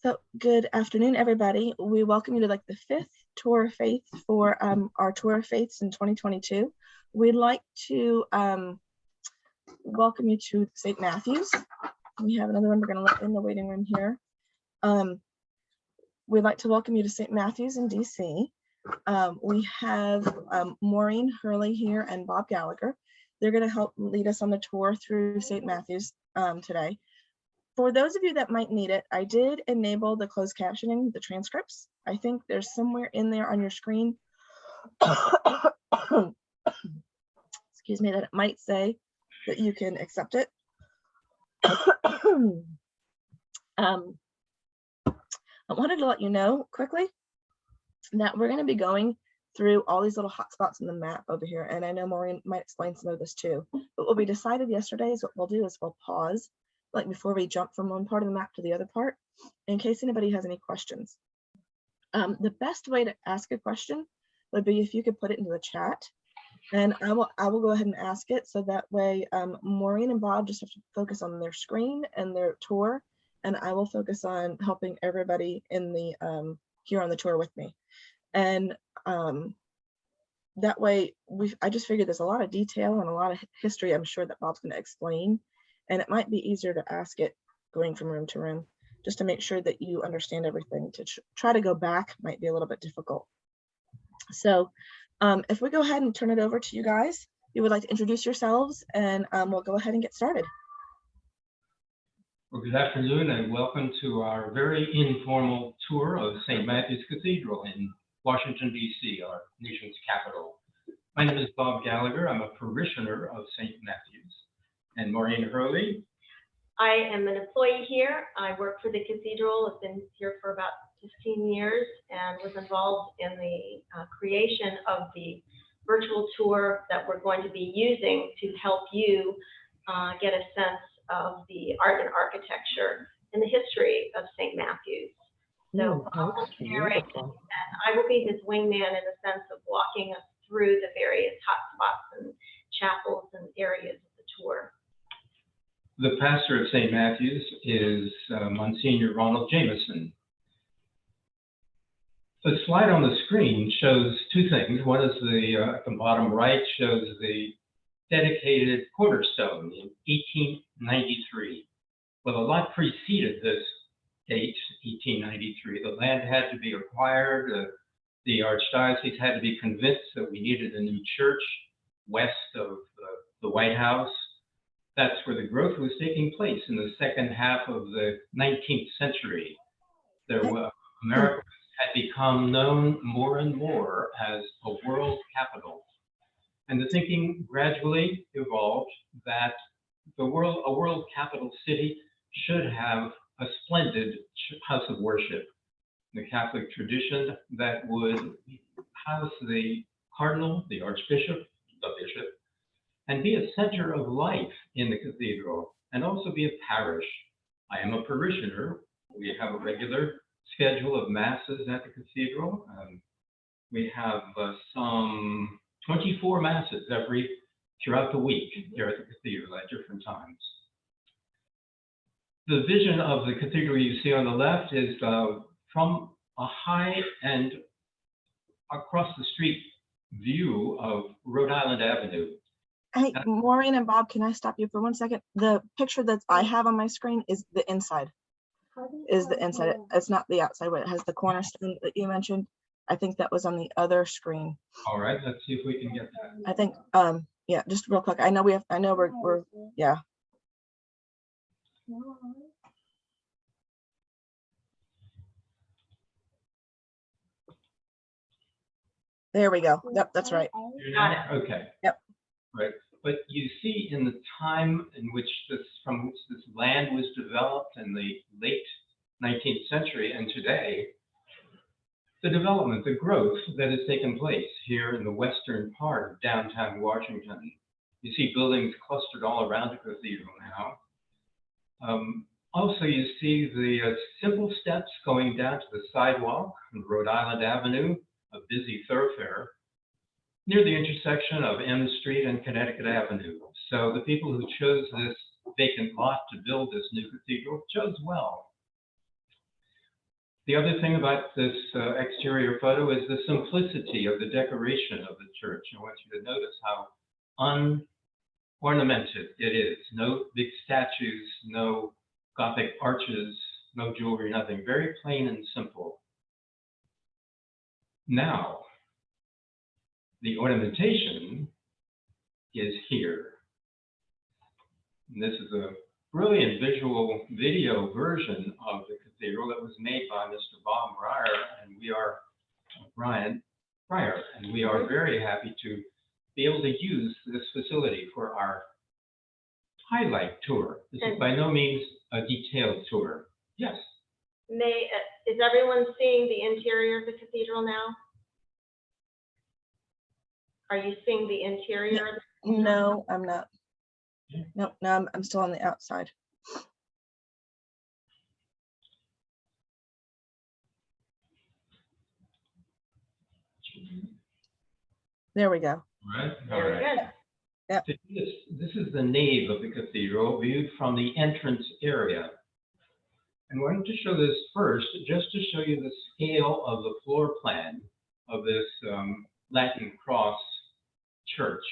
So good afternoon, everybody. We welcome you to the fifth tour of faith for our tour of faiths in 2022. We'd like to welcome you to St. Matthew's. We have another one we're going to let in the waiting room here. We'd like to welcome you to St. Matthew's in DC. We have Maureen Hurley here and Bob Gallagher. They're going to help lead us on the tour through St. Matthew's today. For those of you that might need it, I did enable the closed captioning, the transcripts. I think there's somewhere in there on your screen, excuse me, that it might say that you can accept it. I wanted to let you know quickly that we're going to be going through all these little hotspots in the map over here. And I know Maureen might explain some of this too. But what we decided yesterday is what we'll do is we'll pause before we jump from one part of the map to the other part, in case anybody has any questions. The best way to ask a question would be if you could put it into the chat, and I will go ahead and ask it, so that way Maureen and Bob just have to focus on their screen and their tour, and I will focus on helping everybody in the here on the tour with me. And that way I just figured there's a lot of detail and a lot of history I'm sure that Bob's going to explain. And it might be easier to ask it going from room to room, just to make sure that you understand everything. To try to go back might be a little bit difficult. So if we go ahead and turn it over to you guys, you would like to introduce yourselves, and we'll go ahead and get started. Well, good afternoon and welcome to our very informal tour of St. Matthew's Cathedral in Washington, D.C., our nation's capital. My name is Bob Gallagher. I'm a parishioner of St. Matthew's. And Maureen Hurley. I am an employee here. I work for the Cathedral. I've been here for about 15 years and was involved in the creation of the virtual tour that we're going to be using to help you get a sense of the art and architecture and the history of St. Matthew's. So I will be his wingman in the sense of walking us through the various hotspots and chapels and areas of the tour. The pastor of St. Matthew's is Monsignor Ronald Jameson. The slide on the screen shows two things. One is at the bottom right shows the dedicated cornerstone in 1893. Well, a lot preceded this date, 1893. The land had to be acquired. The archdiocese had to be convinced that we needed a new church west of the White House. That's where the growth was taking place in the second half of the 19th century. America had become known more and more as a world capital. And the thinking gradually evolved that a world capital city should have a splendid house of worship, the Catholic tradition that would house the cardinal, the archbishop, the bishop, and be a center of life in the cathedral, and also be a parish. I am a parishioner. We have a regular schedule of masses at the cathedral. We have some 24 masses throughout the week here at the cathedral at different times. The vision of the cathedral you see on the left is from a high and across the street view of Rhode Island Avenue. Hey, Maureen and Bob, can I stop you for 1 second? The picture that I have on my screen is the inside. It's not the outside where it has the cornerstone that you mentioned. I think that was on the other screen. All right, let's see if we can get that. I think, yeah, just real quick. I know we're, yeah. There we go. Yep, that's right. Got it. Okay. Yep. Right. But you see, in the time in which this land was developed in the late 19th century and today, the development, the growth that has taken place here in the western part of downtown Washington. You see buildings clustered all around the cathedral now. Also, you see the simple steps going down to the sidewalk on Rhode Island Avenue, a busy thoroughfare, near the intersection of M Street and Connecticut Avenue. So the people who chose this vacant lot to build this new cathedral chose well. The other thing about this exterior photo is the simplicity of the decoration of the church. I want you to notice how unornamented it is. No big statues, no Gothic arches, no jewelry, nothing. Very plain and simple. Now, the ornamentation is here. And this is a brilliant visual video version of the cathedral that was made by Mr. Bob Breyer, and we are Brian Breyer, and we are very happy to be able to use this facility for our highlight tour. This is by no means a detailed tour. Yes. Is everyone seeing the interior of the cathedral now? Are you seeing the interior? No, I'm not. No, I'm still on the outside. There we go. Right. All Very right. good. Yep. This is the nave of the cathedral viewed from the entrance area. And I wanted to show this first, just to show you the scale of the floor plan of this Latin cross church,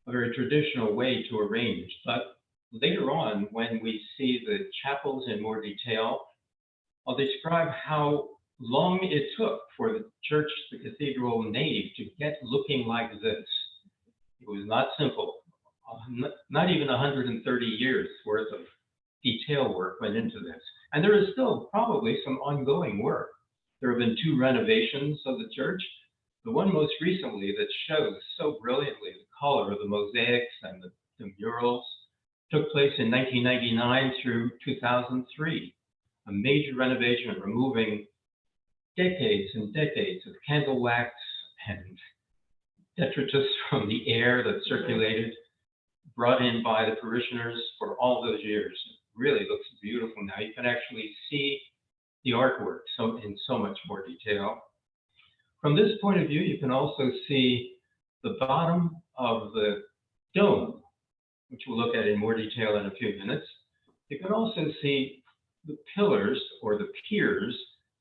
a very traditional way to arrange. But later on, when we see the chapels in more detail, I'll describe how long it took for the church, the cathedral nave, to get looking like this. It was not simple. Not even 130 years worth of detail work went into this. And there is still probably some ongoing work. There have been 2 renovations of the church. The one most recently that shows so brilliantly the color of the mosaics and the murals took place in 1999 through 2003. A major renovation removing decades and decades of candle wax and detritus from the air that circulated, brought in by the parishioners for all those years. It really looks beautiful now. You can actually see the artwork in so much more detail. From this point of view, you can also see the bottom of the dome, which we'll look at in more detail in a few minutes. You can also see the pillars or the piers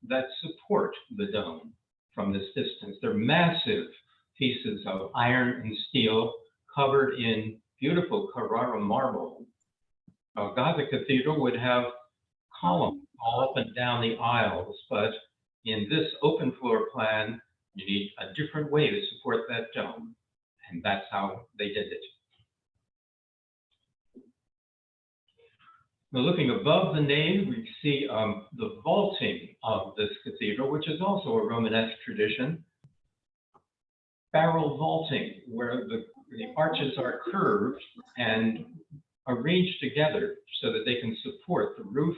that support the dome from this distance. They're massive pieces of iron and steel covered in beautiful Carrara marble. A Gothic cathedral would have columns all up and down the aisles, but in this open floor plan, you need a different way to support that dome, and that's how they did it. Now, looking above the nave, we see the vaulting of this cathedral, which is also a Romanesque tradition. Barrel vaulting, where the arches are curved and arranged together so that they can support the roof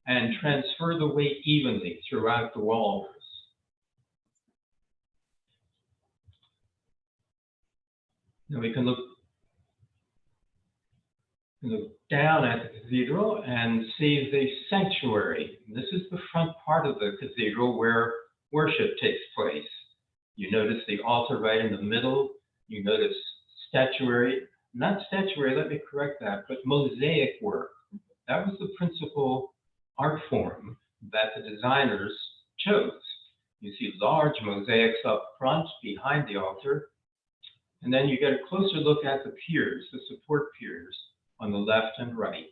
and transfer the weight evenly throughout the walls. Now we can look down at the cathedral and see the sanctuary. This is the front part of the cathedral where worship takes place. You notice the altar right in the middle. You notice statuary, not statuary, let me correct that, but mosaic work. That was the principal art form that the designers chose. You see large mosaics up front behind the altar, and then you get a closer look at the piers, the support piers on the left and right.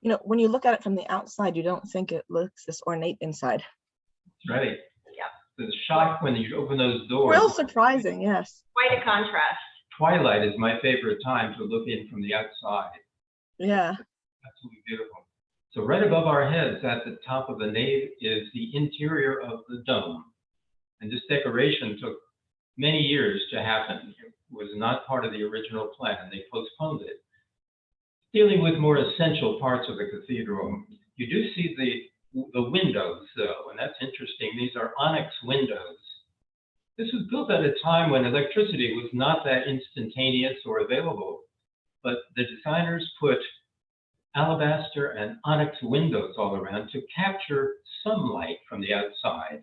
You know, when you look at it from the outside, you don't think it looks this ornate inside. Right. Yeah. The shock when you open those doors. Real surprising, yes. Quite a contrast. Twilight is my favorite time to look in from the outside. Yeah. Absolutely beautiful. So right above our heads at the top of the nave is the interior of the dome. And this decoration took many years to happen. It was not part of the original plan. They postponed it. Dealing with more essential parts of the cathedral, you do see the windows, though, and that's interesting. These are onyx windows. This was built at a time when electricity was not that instantaneous or available, but the designers put alabaster and onyx windows all around to capture some light from the outside,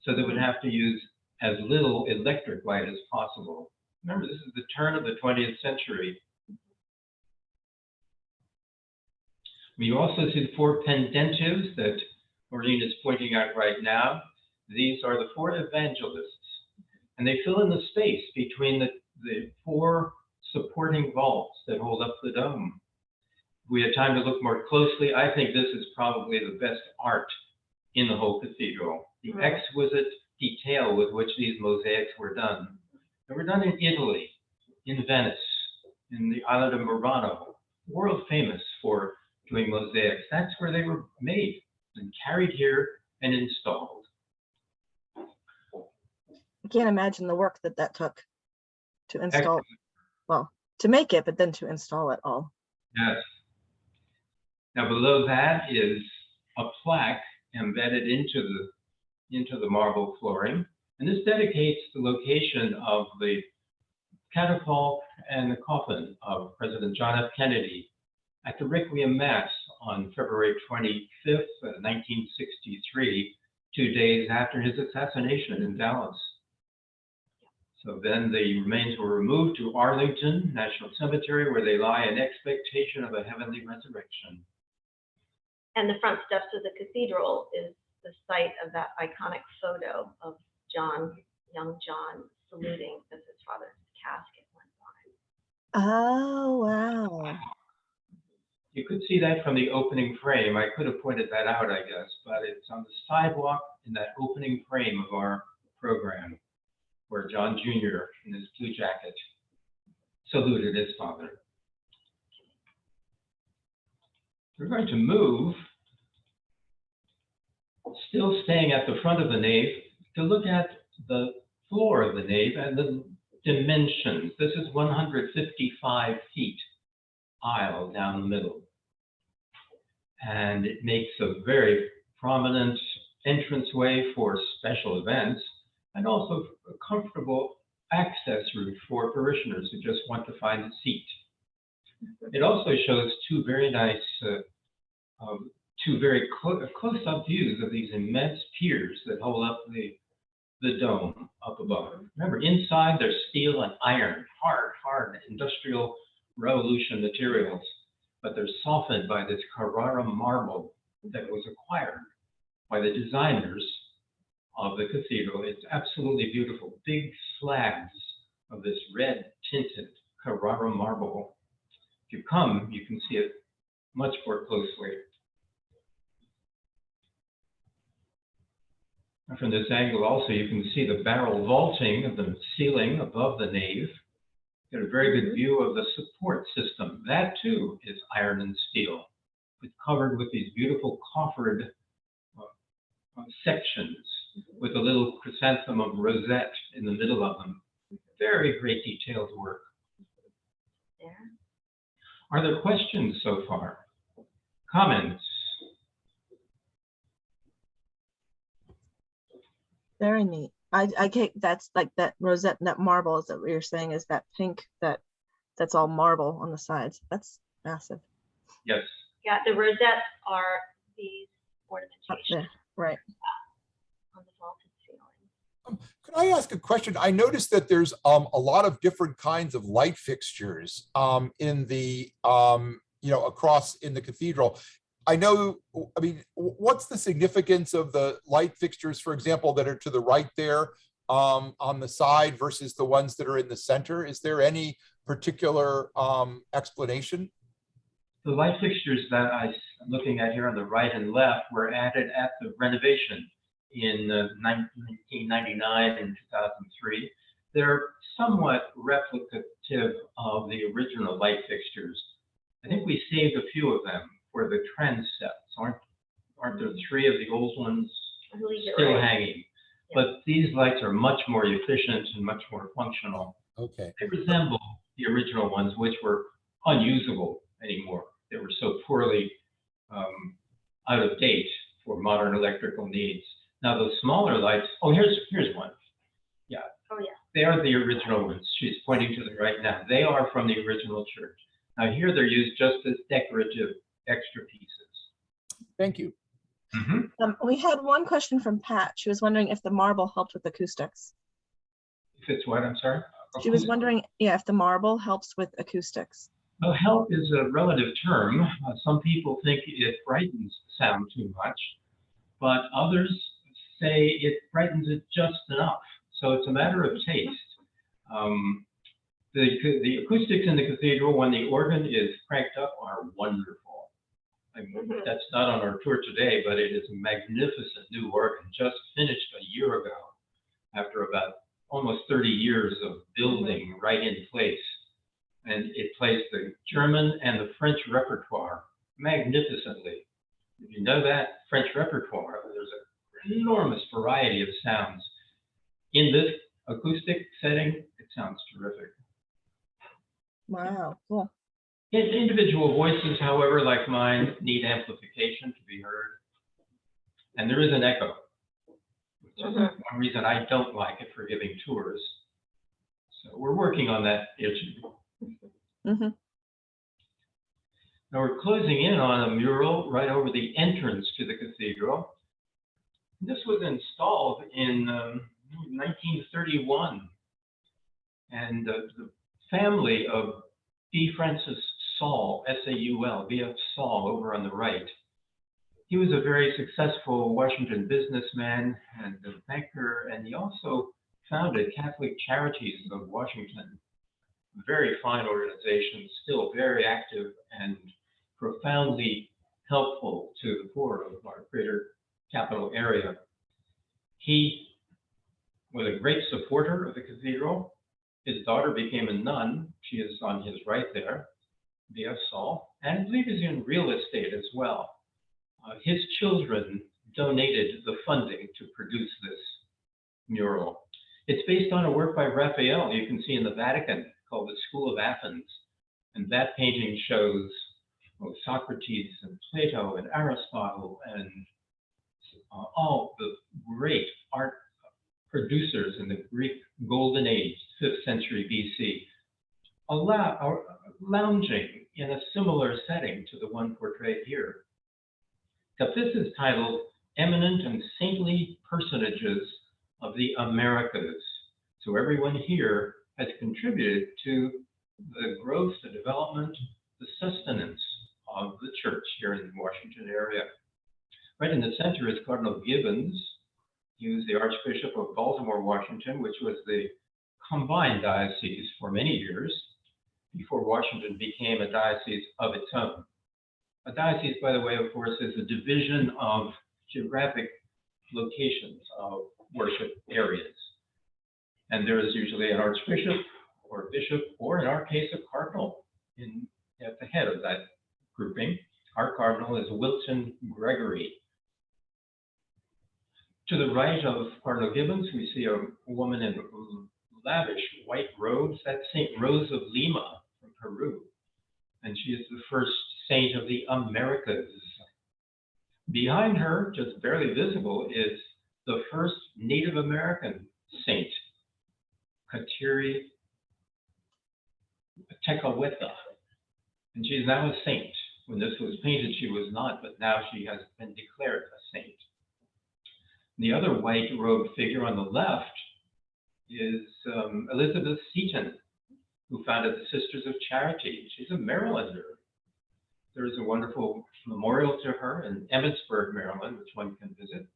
so they would have to use as little electric light as possible. Remember, this is the turn of the 20th century. We also see the 4 pendentives that Maureen is pointing out right now. These are the 4 evangelists, and they fill in the space between the 4 supporting vaults that hold up the dome. If we had time to look more closely, I think this is probably the best art in the whole cathedral. The exquisite detail with which these mosaics were done. They were done in Italy, in Venice, in the island of Murano, world famous for doing mosaics. That's where they were made and carried here and installed. I can't imagine the work that took to install. Excellent. Well, to make it, but then to install it all. Yes. Now below that is a plaque embedded into the marble flooring, and this dedicates the location of the catafalque and the coffin of President John F. Kennedy at the Requiem Mass on February 25th, 1963, 2 days after his assassination in Dallas. So then the remains were removed to Arlington National Cemetery, where they lie in expectation of a heavenly resurrection. And the front steps of the cathedral is the site of that iconic photo of young John saluting as his father's casket went by. Oh, wow. You could see that from the opening frame. I could have pointed that out, I guess, but it's on the sidewalk in that opening frame of our program, where John Jr. in his blue jacket saluted his father. We're going to move, still staying at the front of the nave, to look at the floor of the nave and the dimensions. This is 155 feet aisle down the middle. And it makes a very prominent entranceway for special events, and also a comfortable access route for parishioners who just want to find a seat. It also shows 2 very nice, close-up views of these immense piers that hold up the dome up above. Remember, inside there's steel and iron, hard industrial revolution materials, but they're softened by this Carrara marble that was acquired by the designers of the cathedral. It's absolutely beautiful. Big slabs of this red tinted Carrara marble. If you come, you can see it much more closely. And from this angle also, you can see the barrel vaulting of the ceiling above the nave. Get a very good view of the support system. That too is iron and steel. It's covered with these beautiful coffered sections with a little chrysanthemum rosette in the middle of them. Very great detailed work. Yeah. Are there questions so far? Comments? Very neat. I get that's like that rosette, that marble, is that what you're saying, is that pink that's all marble on the sides. That's massive. Yes. Yeah, the rosettes are these Up there, ornamentations right. on the vaulted ceiling. Could I ask a question? I noticed that there's a lot of different kinds of light fixtures in the across in the cathedral. I mean, what's the significance of the light fixtures, for example, that are to the right there on the side versus the ones that are in the center? Is there any particular explanation? The light fixtures that I'm looking at here on the right and left were added at the renovation in 1999 and 2003. They're somewhat replicative of the original light fixtures. I think we saved a few of them for the transepts. Aren't there 3 of the old ones still hanging? Yeah. But these lights are much more efficient and much more functional. Okay. They resemble the original ones, which were unusable anymore. They were so poorly out of date for modern electrical needs. Now those smaller lights, here's one. Yeah. Oh yeah. They are the original ones. She's pointing to the right now. They are from the original church. Now here they're used just as decorative extra pieces. Thank you. Mm-hmm. We had one question from Pat. She was wondering if the marble helped with acoustics. If it's what, I'm sorry? She was wondering, yeah, if the marble helps with acoustics. Well, help is a relative term. Some people think it brightens sound too much, but others say it brightens it just enough. So it's a matter of taste. Um, the acoustics in the cathedral when the organ is cranked up are wonderful. I mean, that's not on our tour today, but it is a magnificent new organ, just finished a year ago after about almost 30 years of building right in place. And it plays the German and the French repertoire magnificently. If you know that French repertoire, there's an enormous variety of sounds. In this acoustic setting, it sounds terrific. Wow, cool. Individual voices, however, like mine, need amplification to be heard. And there is an echo, which is one reason I don't like it for giving tours. So we're working on that issue. Mm-hmm. Now we're closing in on a mural right over the entrance to the cathedral. This was installed in 1931. And the family of B. Francis Saul, S-A-U-L, B.F. Saul over on the right. He was a very successful Washington businessman and a banker, and he also founded Catholic Charities of Washington. Very fine organization, still very active and profoundly helpful to the poor of our greater capital area. He was a great supporter of the cathedral. His daughter became a nun. She is on his right there, B.F. Saul, and I believe is in real estate as well. His children donated the funding to produce this mural. It's based on a work by Raphael you can see in the Vatican called The School of Athens. And that painting shows Socrates and Plato and Aristotle and all the great art producers in the Greek Golden Age, 5th century BC, lounging in a similar setting to the one portrayed here. Except this is titled Eminent and Saintly Personages of the Americas. So everyone here has contributed to the growth, the development, the sustenance of the church here in the Washington area. Right in the center is Cardinal Gibbons. He was the Archbishop of Baltimore, Washington, which was the combined diocese for many years before Washington became a diocese of its own. A diocese, by the way, of course, is a division of geographic locations of worship areas. And there is usually an archbishop or a bishop, or in our case, a cardinal at the head of that grouping. Our cardinal is Wilton Gregory. To the right of Cardinal Gibbons, we see a woman in lavish white robes. That's Saint Rose of Lima from Peru. And she is the first saint of the Americas. Behind her, just barely visible, is the first Native American saint, Kateri Tekakwitha. And she is now a saint. When this was painted, she was not, but now she has been declared a saint. The other white-robed figure on the left is Elizabeth Seton, who founded the Sisters of Charity. She's a Marylander. There is a wonderful memorial to her in Emmitsburg, Maryland, which one can visit.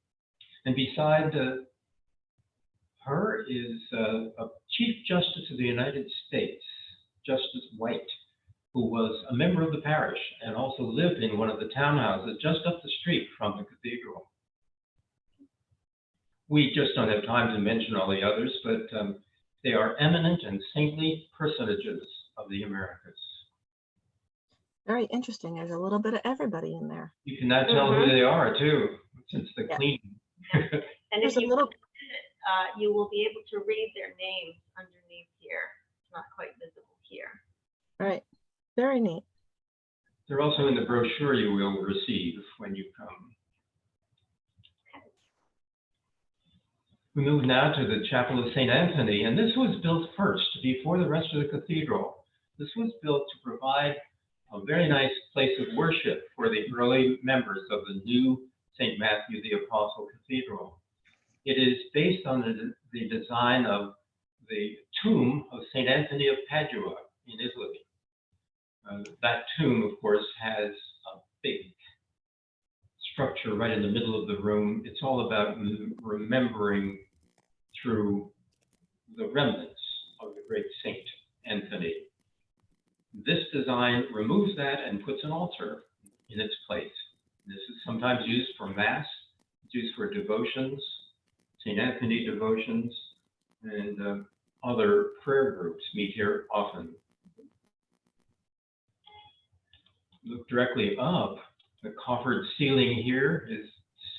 And beside her is a Chief Justice of the United States, Justice White, who was a member of the parish and also lived in one of the townhouses just up the street from the cathedral. We just don't have time to mention all the others, but they are eminent and saintly personages of the Americas. Very interesting. There's a little bit of everybody in there. You can now tell who they are too, since the cleaning. And There's if a you little. you will be able to read their names underneath here. It's not quite visible here. Right. Very neat. They're also in the brochure you will receive when you come. We move now to the Chapel of St. Anthony, and this was built first before the rest of the cathedral. This was built to provide a very nice place of worship for the early members of the new St. Matthew the Apostle Cathedral. It is based on the design of the tomb of St. Anthony of Padua in Italy. That tomb, of course, has a big structure right in the middle of the room. It's all about remembering through the remnants of the great Saint Anthony. This design removes that and puts an altar in its place. This is sometimes used for Mass, it's used for devotions, St. Anthony devotions, and other prayer groups meet here often. Look directly up. The coffered ceiling here is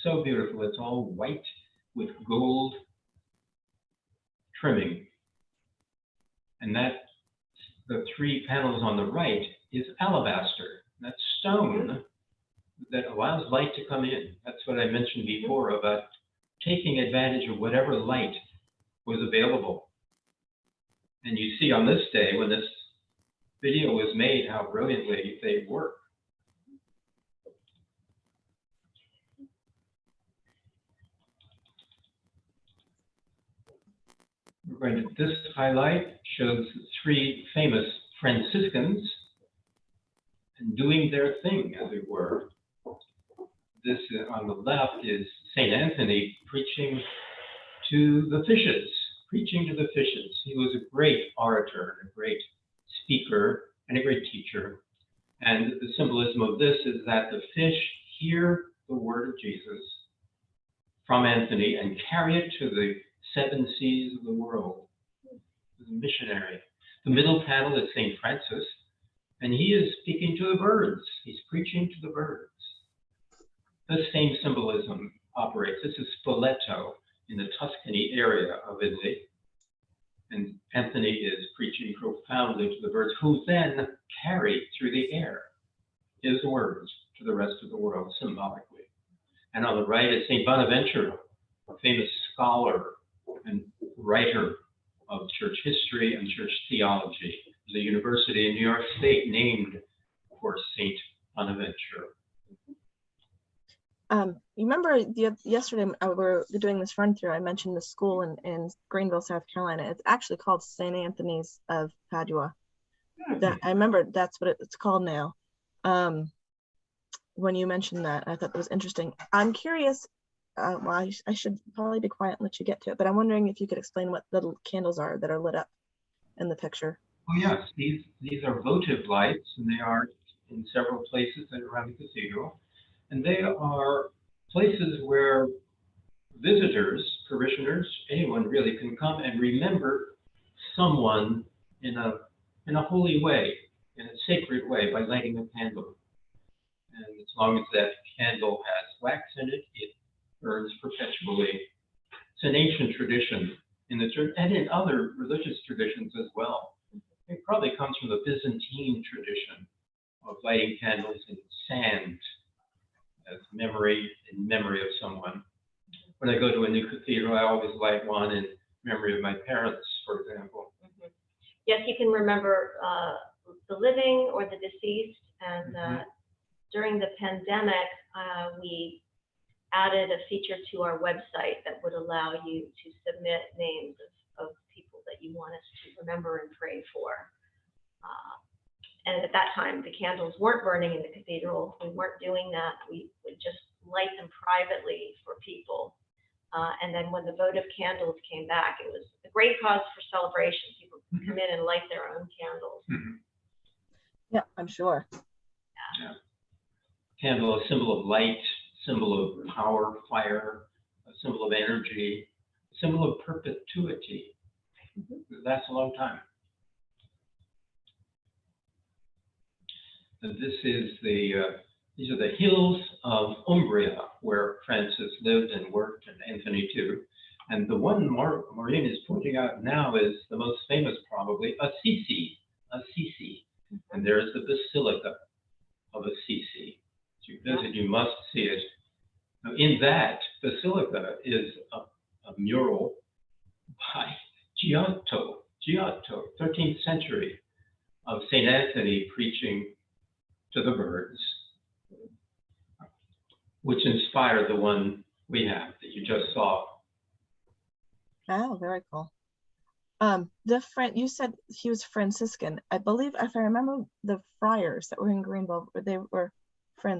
so beautiful. It's all white with gold trimming. And that, the three panels on the right is alabaster. That's stone that allows light to come in. That's what I mentioned before about taking advantage of whatever light was available. And you see on this day, when this video was made, how brilliantly they work. We're going to, this highlight shows three famous Franciscans and doing their thing, as it were. This on the left is St. Anthony preaching to the fishes, preaching to the fishes. He was a great orator, a great speaker, and a great teacher. And the symbolism of this is that the fish hear the word of Jesus from Anthony and carry it to the seven seas of the world. He's a missionary. The middle panel is St. Francis, and he is speaking to the birds. He's preaching to the birds. The same symbolism operates. This is Spoleto in the Tuscany area of Italy. And Anthony is preaching profoundly to the birds, who then carry through the air his words to the rest of the world symbolically. And on the right is St. Bonaventure, a famous scholar and writer of church history and church theology. There's a university in New York State named for St. Bonaventure. You remember yesterday we were doing this run through, I mentioned the school in Greenville, South Carolina. It's actually called St. Anthony's of Padua. I remember that's what it's called now. When you mentioned that, I thought that was interesting. I'm curious, well, I should probably be quiet and let you get to it, but I'm wondering if you could explain what the candles are that are lit up in the picture. Oh yes, these are votive lights, and they are in several places around the cathedral. And they are places where visitors, parishioners, anyone really can come and remember someone in a holy way, in a sacred way, by lighting a candle. And as long as that candle has wax in it, it burns perpetually. It's an ancient tradition in the church and in other religious traditions as well. It probably comes from the Byzantine tradition of lighting candles in sand as in memory of someone. When I go to a new cathedral, I always light one in memory of my parents, for example. Yes, you can remember the living or the deceased. And during the pandemic, we added a feature to our website that would allow you to submit names of people that you want us to remember and pray for. And at that time, the candles weren't burning in the cathedral. We weren't doing that. We would just light them privately for people. And then when the votive candles came back, it was a great cause for celebration. People could come in and light their own candles. Yeah, I'm sure. Yeah. Candle, a symbol of light, symbol of power, fire, a symbol of energy, a symbol of perpetuity. That's a long time. And this is these are the hills of Umbria, where Francis lived and worked, and Anthony too. And the one Maureen is pointing out now is the most famous, probably, Assisi. And there's the Basilica of Assisi. So you visit, you must see it. Now, in that basilica is a mural by Giotto, 13th century, of St. Anthony preaching to the birds, which inspired the one we have that you just saw. Oh, very cool. You said he was Franciscan. I believe, if I remember, the friars that were in Greenville, they were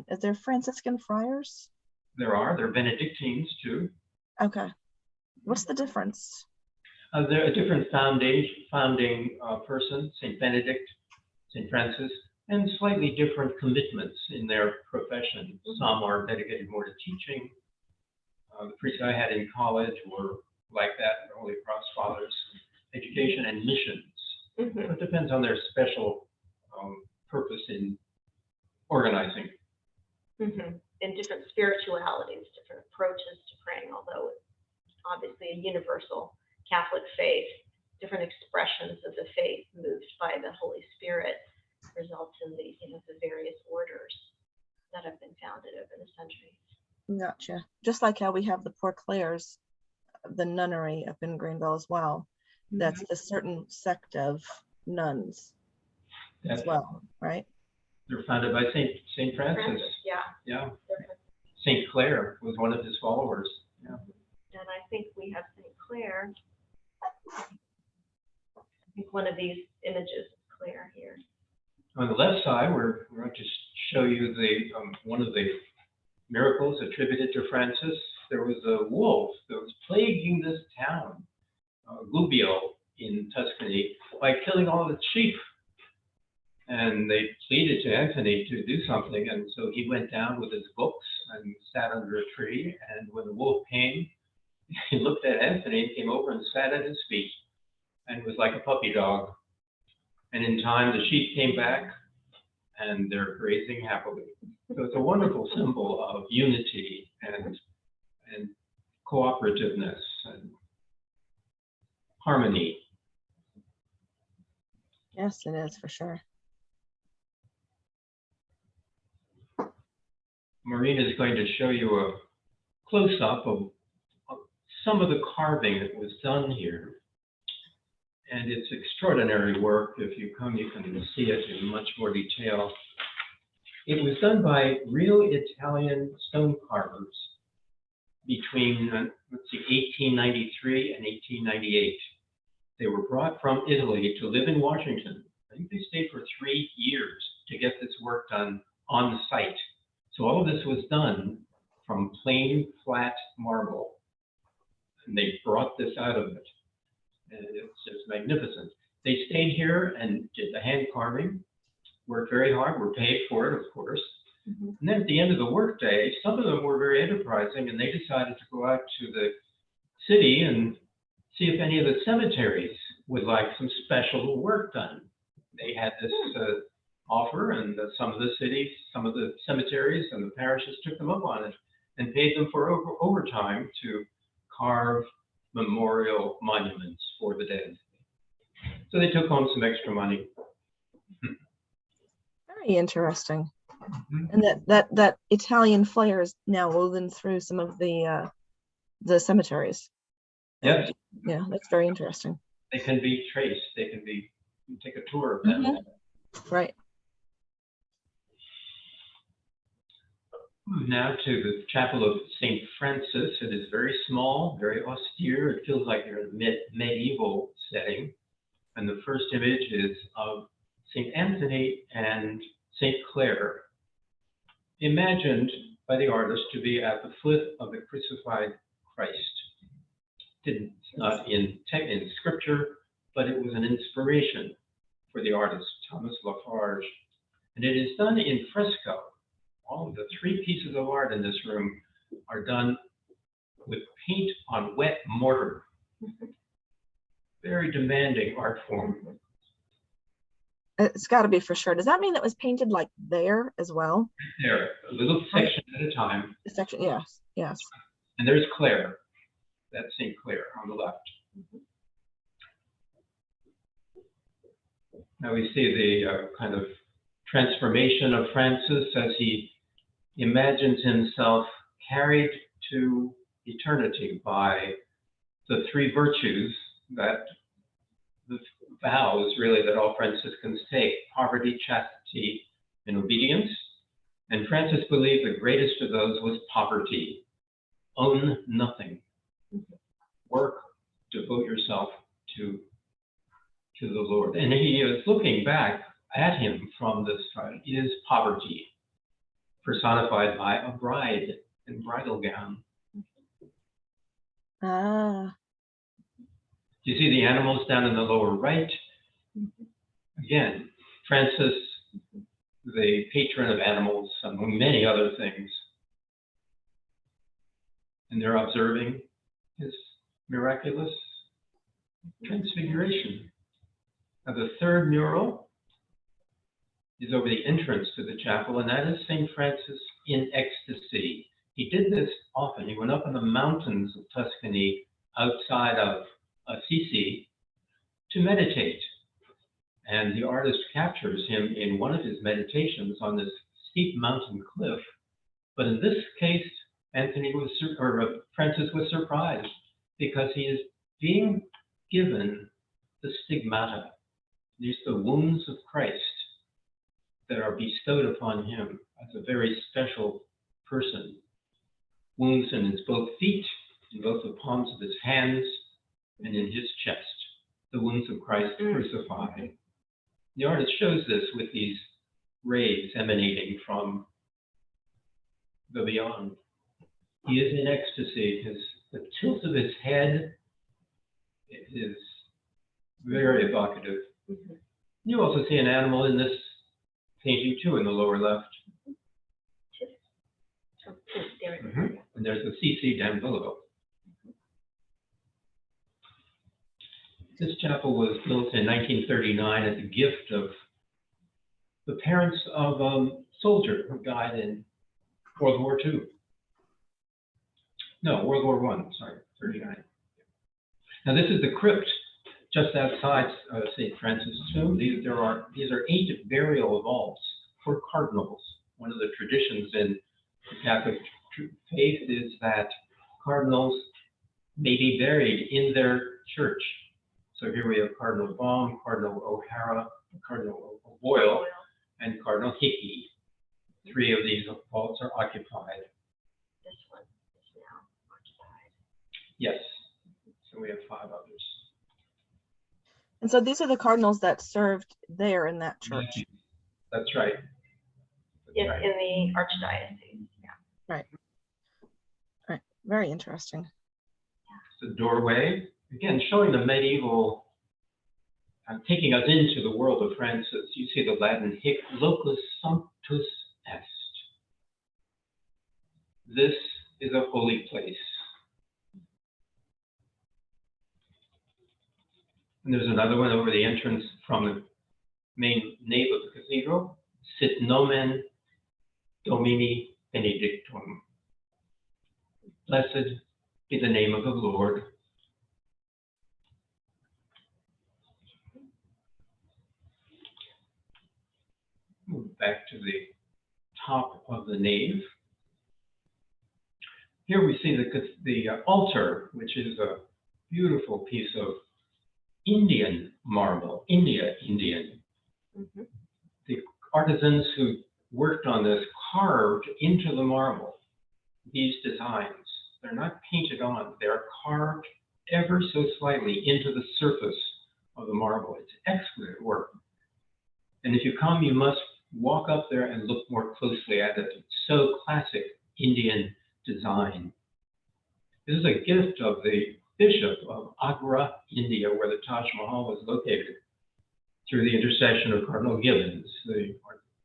is there Franciscan friars? They're Benedictines too. Okay. What's the difference? They're a different founding person, Saint Benedict, Saint Francis, and slightly different commitments in their profession. Some are dedicated more to teaching. The priests I had in college were like that, Holy Cross Fathers, education and missions. Mhm. It depends on their special purpose in organizing. Mhm. And different spiritualities, different approaches to praying, although it's obviously a universal Catholic faith, different expressions of the faith moved by the Holy Spirit results in the, the various orders that have been founded over the centuries. Gotcha. Just like how we have the Poor Clares, the nunnery up in Greenville as well. That's a certain sect of nuns as well, right? They're founded by Saint Francis. Yeah. Yeah. Saint Clare was one of his followers. Yeah. And I think we have Saint Clare. I think one of these images is Clare here. On the left side, we're going to show you the one of the miracles attributed to Francis. There was a wolf that was plaguing this town, Gubbio in Tuscany, by killing all the sheep. And they pleaded to Anthony to do something, and so he went down with his books and sat under a tree. And when the wolf came, he looked at Anthony and came over and sat at his feet, and was like a puppy dog. And in time, the sheep came back, and they're grazing happily. So it's a wonderful symbol of unity and cooperativeness and harmony. Yes, it is for sure. Maureen is going to show you a close-up of some of the carving that was done here. And it's extraordinary work. If you come, you can see it in much more detail. It was done by real Italian stone carvers between, 1893 and 1898. They were brought from Italy to live in Washington. I think they stayed for 3 years to get this work done on site. So all of this was done from plain, flat marble. And they brought this out of it. And it's just magnificent. They stayed here and did the hand carving, worked very hard, were paid for it, of course. And then at the end of the workday, some of them were very enterprising, and they decided to go out to the city and see if any of the cemeteries would like some special work done. They had this offer, and some of the cities, some of the cemeteries and the parishes took them up on it and paid them for overtime to carve memorial monuments for the dead. So they took home some extra money. Very interesting. And that Italian flair is now woven through some of the cemeteries. Yes. Yeah, that's very interesting. They can be traced. They can be, you can take a tour of them. Right. Now to the Chapel of St. Francis. It is very small, very austere. It feels like you're in a medieval setting. And the first image is of St. Anthony and St. Clare, imagined by the artist to be at the foot of the crucified Christ. It's not in scripture, but it was an inspiration for the artist, Thomas Lafarge. And it is done in fresco. All of the 3 pieces of art in this room are done with paint on wet mortar. Very demanding art form. It's got to be for sure. Does that mean it was painted like there as well? There, a little section at a time. The section, yes, yes. And there's Clare. That's St. Clare on the left. Now we see the kind of transformation of Francis as he imagines himself carried to eternity by the 3 virtues that the vows really that all Franciscans take: poverty, chastity, and obedience. And Francis believed the greatest of those was poverty. Own nothing. Work, devote yourself to to the Lord. And he is looking back at him from this side is poverty, personified by a bride in bridal gown. Ah, You see the animals down in the lower right? Again, Francis, the patron of animals, among many other things. And they're observing his miraculous transfiguration. Now, the third mural is over the entrance to the chapel, and that is St. Francis in ecstasy. He did this often. He went up in the mountains of Tuscany outside of Assisi to meditate. And the artist captures him in one of his meditations on this steep mountain cliff. But in this case, Francis was surprised because he is being given the stigmata. These are the wounds of Christ that are bestowed upon him as a very special person. Wounds in his both feet, in both the palms of his hands, and in his chest. The wounds of Christ crucified. The artist shows this with these rays emanating from the beyond. He is in ecstasy. The tilt of his head is very evocative. You also see an animal in this painting too, in the lower left. And there's a CC down below. This chapel was built in 1939 as a gift of the parents of a soldier who died in World War II. No, World War I, sorry, 39. Now this is the crypt just outside St. Francis' tomb. These are 8 burial vaults for cardinals. One of the traditions in the Catholic faith is that cardinals may be buried in their church. So here we have Cardinal Baum, Cardinal O'Hara, Cardinal Boyle, and Cardinal Hickey. 3 of these vaults are occupied. This one is now occupied. Yes. So we have 5 others. and so these are the cardinals that served there in that church. That's right. Yes, Right. in the archdiocese. Yeah. Right. Very interesting. The doorway, again, showing the medieval, taking us into the world of Francis. You see the Latin hic locus sanctus est. This is a holy place. And there's another one over the entrance from the main nave of the cathedral. Sit nomen Domini benedictum. Blessed be the name of the Lord. Move back to the top of the nave. Here we see the altar, which is a beautiful piece of Indian marble, Indian. The artisans who worked on this carved into the marble these designs. They're not painted on, they're carved ever so slightly into the surface of the marble. It's exquisite work. And if you come, you must walk up there and look more closely at it. It's so classic Indian design. This is a gift of the Bishop of Agra, India, where the Taj Mahal was located, through the intercession of Cardinal Gibbons,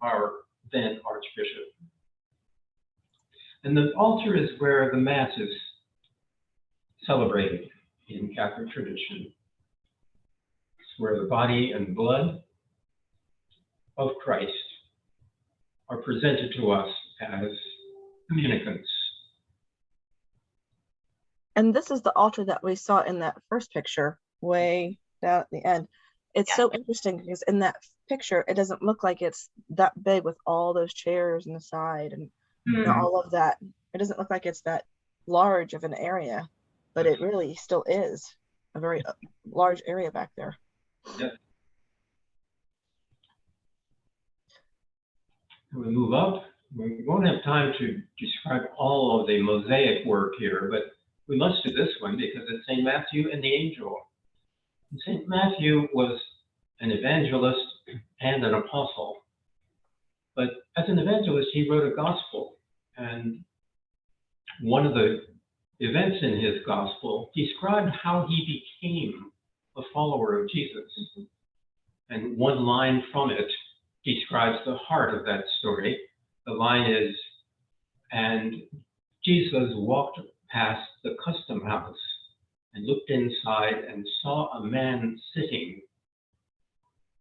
our then Archbishop. And the altar is where the Mass is celebrated in Catholic tradition. It's where the body and blood of Christ are presented to us as communicants. And this is the altar that we saw in that first picture, way down at the end. It's so interesting because in that picture, it doesn't look like it's that big with all those chairs on the side and you know, all of that. It doesn't look like it's that large of an area, but it really still is a very large area back there. Yes. We move up. We won't have time to describe all of the mosaic work here, but we must do this one because it's St. Matthew and the angel. And St. Matthew was an evangelist and an apostle. But as an evangelist, he wrote a gospel. And one of the events in his gospel described how he became a follower of Jesus. And one line from it describes the heart of that story. The line is, and Jesus walked past the custom house and looked inside and saw a man sitting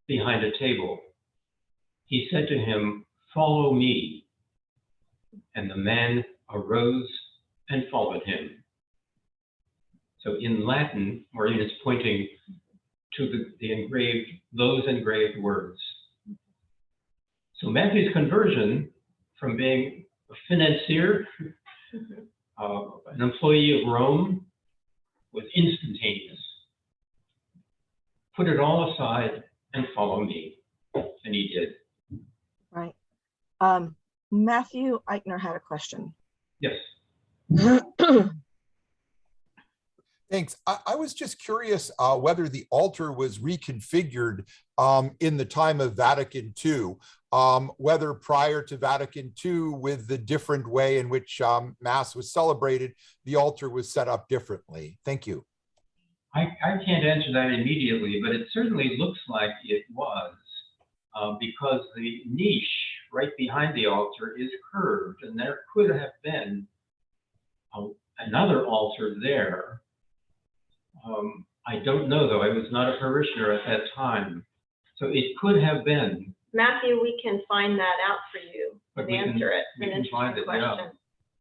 behind a table. He said to him, "Follow me." And the man arose and followed him. So in Latin, Maureen is pointing to those engraved words. So Matthew's conversion from being a financier, an employee of Rome, was instantaneous. Put it all aside and follow me. And he did. Right. Matthew Eichner had a question. Yes. Thanks. I was just curious whether the altar was reconfigured in the time of Vatican II, whether prior to Vatican II, with the different way in which Mass was celebrated, the altar was set up differently. Thank you. I can't answer that immediately, but it certainly looks like it was, because the niche right behind the altar is curved, and there could have been another altar there. I don't know, though. I was not a parishioner at that time. So it could have been. Matthew, we can find that out for you But and we can- answer it. we It's an can find interesting it, yeah. question.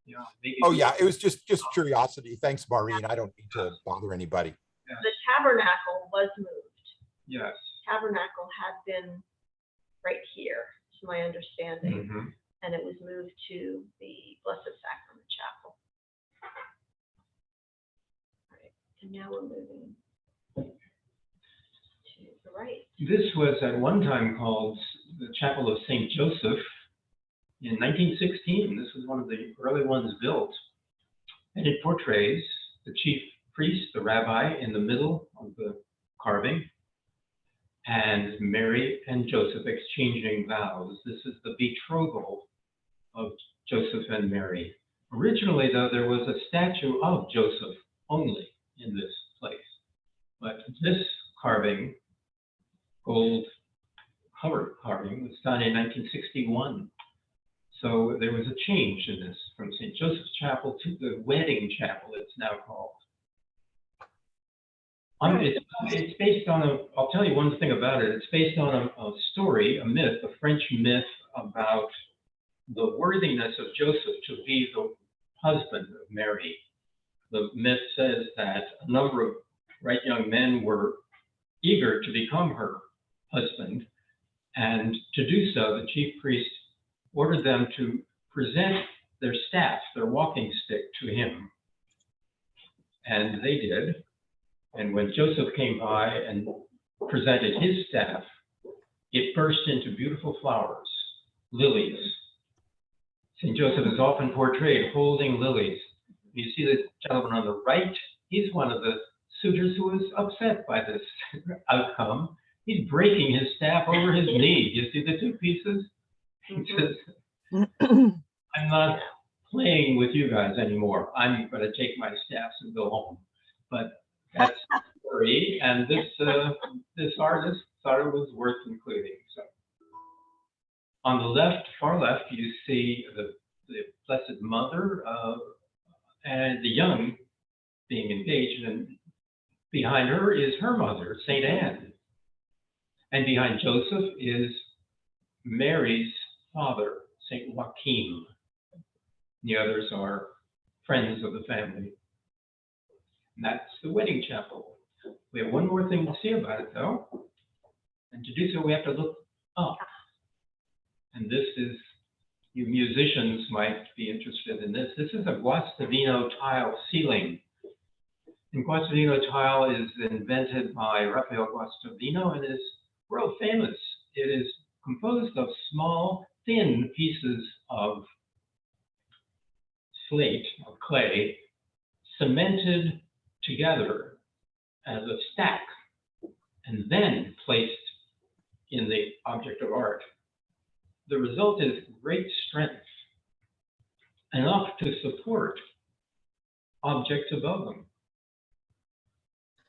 Yeah. Maybe. Oh yeah, it was just curiosity. Thanks, Maureen. I don't need to bother anybody. The tabernacle was moved. Yes. Tabernacle had been right here, to my understanding, Mhm. and it was moved to the Blessed Sacrament Chapel. All right, and now we're moving to the right. This was at one time called the Chapel of St. Joseph in 1916. This was one of the early ones built. And it portrays the chief priest, the rabbi, in the middle of the carving, and Mary and Joseph exchanging vows. This is the betrothal of Joseph and Mary. Originally, though, there was a statue of Joseph only in this place. But this carving, gold covered carving, was done in 1961. So there was a change in this from St. Joseph's Chapel to the wedding chapel, it's now called. It's based on I'll tell you one thing about it. It's based on a story, a myth, a French myth about the worthiness of Joseph to be the husband of Mary. The myth says that a number of bright young men were eager to become her husband, and to do so, the chief priest ordered them to present their staff, their walking stick, to him. And they did. And when Joseph came by and presented his staff, it burst into beautiful flowers, lilies. St. Joseph is often portrayed holding lilies. You see the gentleman on the right, he's one of the suitors who was upset by this outcome. He's breaking his staff over his knee. You see the two pieces? He says, I'm not playing with you guys anymore. I'm going to take my staffs and go home. But that's the story, and this artist thought it was worth including. So, on the left, far left, you see the Blessed Mother and the young being engaged, and behind her is her mother, Saint Anne, and behind Joseph is Mary's father, Saint Joachim. The others are friends of the family. And that's the wedding chapel. We have one more thing to say about it, though. And to do so, we have to look up. And this is, you musicians might be interested in this. This is a Guastavino tile ceiling. And Guastavino tile is invented by Raphael Guastavino and is world famous. It is composed of small, thin pieces of slate, of clay, cemented together as a stack, and then placed in the object of art. The result is great strength, enough to support objects above them.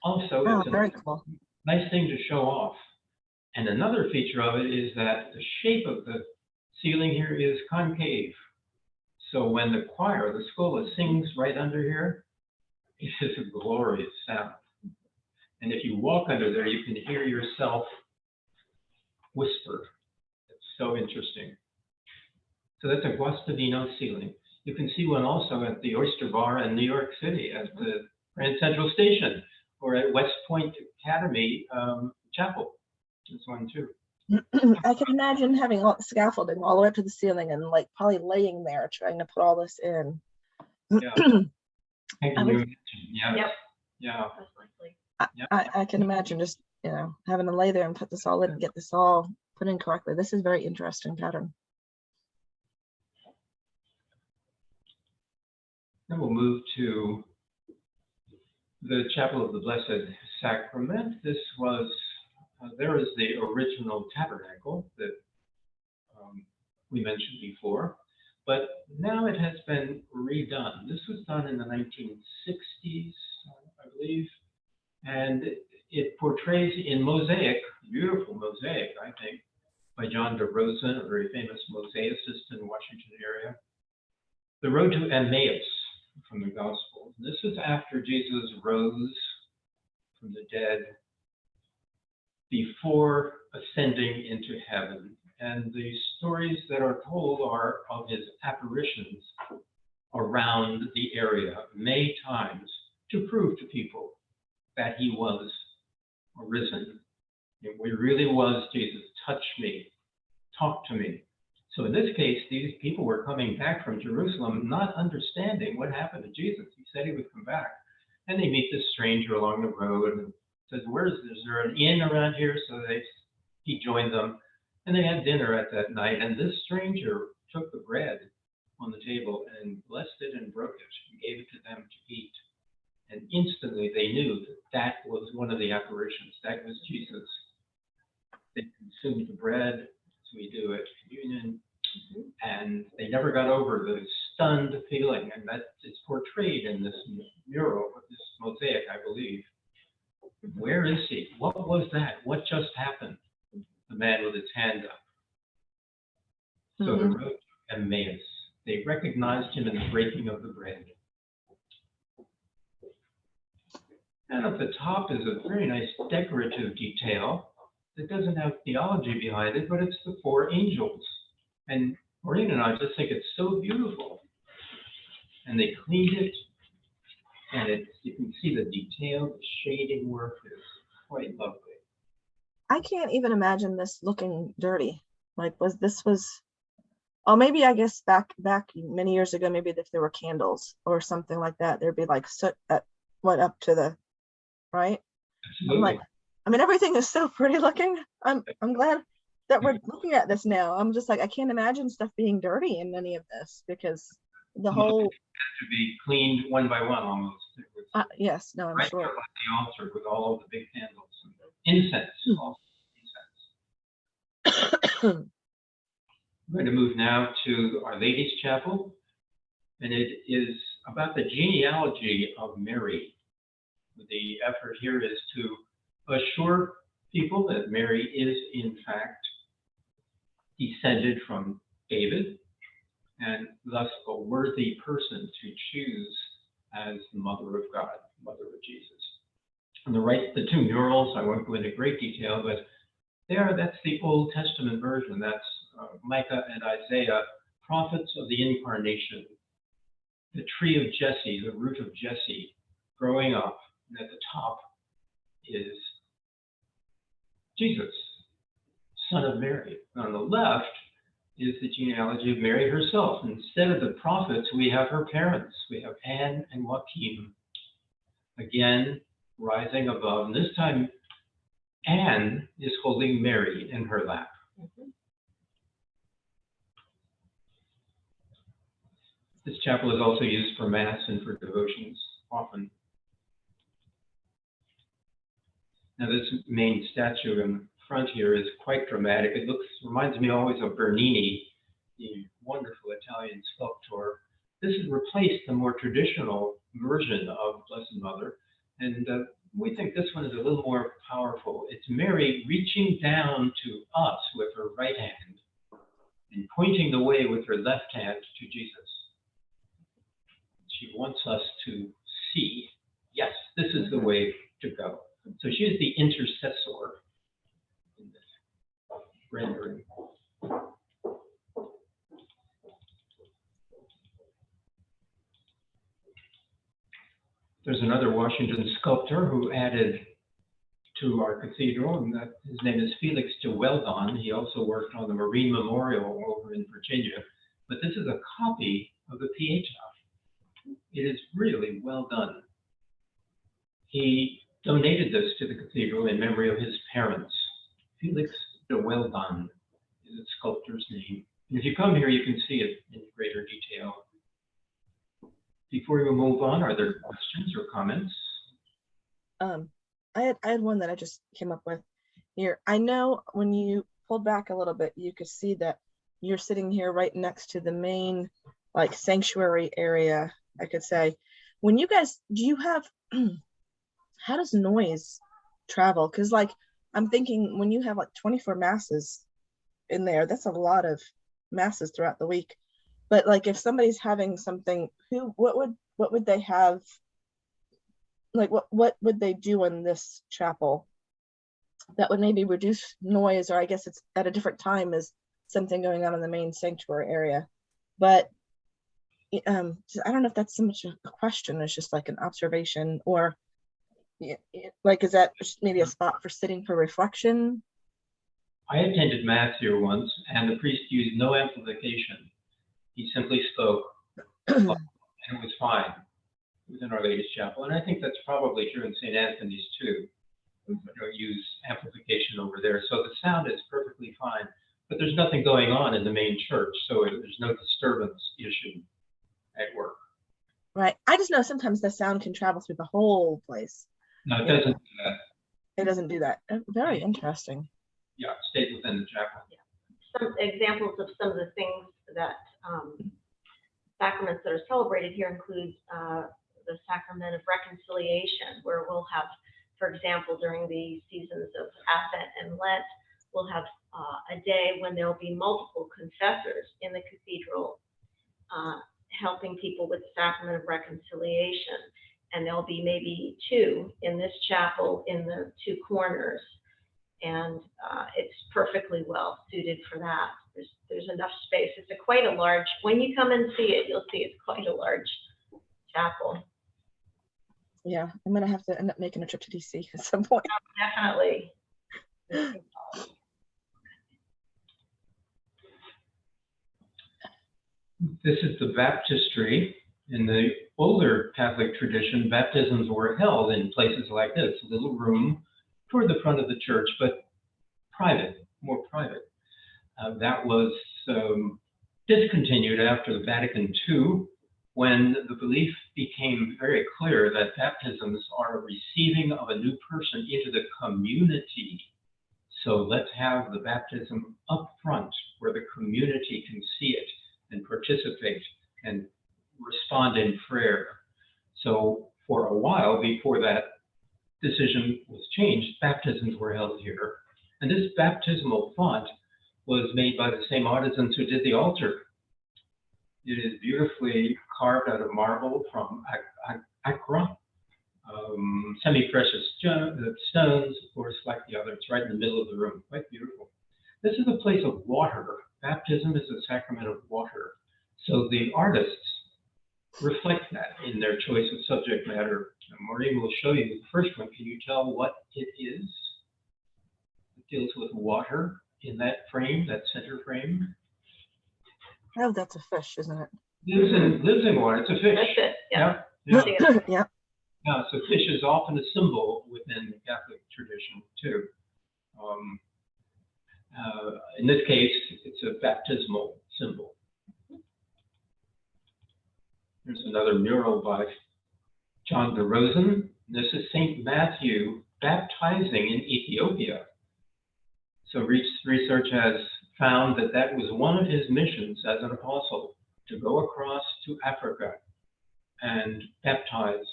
Also, Oh, it's a very cool. nice thing to show off. And another feature of it is that the shape of the ceiling here is concave. So when the choir, the schola, sings right under here, it is a glorious sound. And if you walk under there, you can hear yourself whisper. It's so interesting. So that's a Guastavino ceiling. You can see one also at the Oyster Bar in New York City at the Grand Central Station, or at West Point Academy Chapel. There's one too. I can imagine having all the scaffolding all the way up to the ceiling and like probably laying there trying to put all this in. Yeah. I Can would- you imagine? Yeah. Yep. Yeah. Most likely. I can imagine just, you know, having to lay there and put this all in and get this all put in correctly. This is very interesting pattern. Then we'll move to the Chapel of the Blessed Sacrament. This was, there is the original tabernacle that we mentioned before, but now it has been redone. This was done in the 1960s, I believe, and it portrays in mosaic, beautiful mosaic, I think, by John de Rosen, a very famous mosaicist in the Washington area, the road to Emmaus from the Gospels. This is after Jesus rose from the dead, before ascending into heaven. And the stories that are told are of his apparitions around the area many times to prove to people that he was arisen. It really was Jesus. Touch me, talk to me. So in this case, these people were coming back from Jerusalem, not understanding what happened to Jesus. He said he would come back. And they meet this stranger along the road and says, is there an inn around here? So he joined them, and they had dinner at that night. And this stranger took the bread on the table and blessed it and broke it and gave it to them to eat. And instantly they knew that that was one of the apparitions. That was Jesus. They consumed the bread, as we do at communion, and they never got over the stunned feeling. And that is portrayed in this mural, this mosaic, I believe. Where is he? What was that? What just happened? The man with his hand up. So the road to Emmaus. They recognized him in the breaking of the bread. And at the top is a very nice decorative detail that doesn't have theology behind it, but it's the four angels. And Maureen and I just think it's so beautiful. And they cleaned it, and you can see the detail, the shading work is quite lovely. I can't even imagine this looking dirty. Like oh, maybe I guess back many years ago, maybe if there were candles or something like that, there'd be like soot that went up to the, right? Absolutely. I'm like, I mean, everything is so pretty looking. I'm glad that we're looking at this now. I'm just like, I can't imagine stuff being dirty in any of this because the whole. To be cleaned one by one almost. It was yes, no, I'm right sure. there by the altar with all of the big candles and incense. Also incense. I'm going to move now to Our Lady's Chapel, and it is about the genealogy of Mary. The effort here is to assure people that Mary is in fact descended from David, and thus a worthy person to choose as the Mother of God, Mother of Jesus. On the right, the two murals, I won't go into great detail, but that's the Old Testament version. That's Micah and Isaiah, prophets of the incarnation. The tree of Jesse, the root of Jesse, growing up, and at the top is Jesus, son of Mary. And on the left is the genealogy of Mary herself. Instead of the prophets, we have her parents. We have Anne and Joachim, again, rising above. And this time, Anne is holding Mary in her lap. This chapel is also used for Mass and for devotions, often. Now, this main statue in the front here is quite dramatic. It reminds me always of Bernini, the wonderful Italian sculptor. This has replaced the more traditional version of Blessed Mother, and we think this one is a little more powerful. It's Mary reaching down to us with her right hand and pointing the way with her left hand to Jesus. She wants us to see, yes, this is the way to go. So she is the intercessor in this rendering. There's another Washington sculptor who added to our cathedral, and his name is Felix de Weldon. He also worked on the Marine Memorial over in Virginia, but this is a copy of the Pietà. It is really well done. He donated this to the cathedral in memory of his parents. Felix de Weldon is the sculptor's name. And if you come here, you can see it in greater detail. Before we move on, are there questions or comments? I had one that I just came up with here. I know when you pulled back a little bit, you could see that you're sitting here right next to the main like sanctuary area, I could say. When you guys, do you have, how does noise travel? Because like, I'm thinking when you have like 24 masses in there, that's a lot of masses throughout the week. But like if somebody's having something, what would they have? Like what would they do in this chapel that would maybe reduce noise, or I guess it's at a different time as something going on in the main sanctuary area. But I don't know if that's so much a question, it's just like an observation, or like, is that maybe a spot for sitting for reflection? I attended Mass here once, and the priest used no amplification. He simply spoke, and it was fine within Our Lady's Chapel. And I think that's probably true in St. Anthony's too. We don't use amplification over there. So the sound is perfectly fine, but there's nothing going on in the main church. So there's no disturbance issue at work. Right. I just know sometimes the sound can travel through the whole place. No, it doesn't do that. It doesn't do that. Very interesting. Yeah, it stays within the chapel. Some examples of some of the things that sacraments that are celebrated here include the sacrament of reconciliation, where we'll have, for example, during the seasons of Advent and Lent, we'll have a day when there will be multiple confessors in the cathedral helping people with the sacrament of reconciliation. And there'll be maybe two in this chapel in the two corners. And it's perfectly well suited for that. There's enough space. It's quite a large, when you come and see it, you'll see it's quite a large chapel. Yeah, I'm gonna have to end up making a trip to DC at some point. Definitely. This is the baptistry. In the older Catholic tradition, baptisms were held in places like this, a little room toward the front of the church, but private, more private. That was discontinued after the Vatican II, when the belief became very clear that baptisms are a receiving of a new person into the community. So let's have the baptism up front where the community can see it and participate and respond in prayer. So for a while before that decision was changed, baptisms were held here. And this baptismal font was made by the same artisans who did the altar. It is beautifully carved out of marble from Accra, semi-precious stones, of course, like the other. It's right in the middle of the room, quite beautiful. This is a place of water. Baptism is a sacrament of water. So the artists reflect that in their choice of subject matter. Maureen will show you the first one. Can you tell what it is? It deals with water in that frame, that center frame. Oh, that's a fish, isn't it? Lives in water. It's a fish. That's it, yeah. Yeah. Yeah. Yeah, so fish is often a symbol within the Catholic tradition too. In this case, it's a baptismal symbol. There's another mural by John de Rosen. This is St. Matthew baptizing in Ethiopia. So research has found that that was one of his missions as an apostle, to go across to Africa and baptize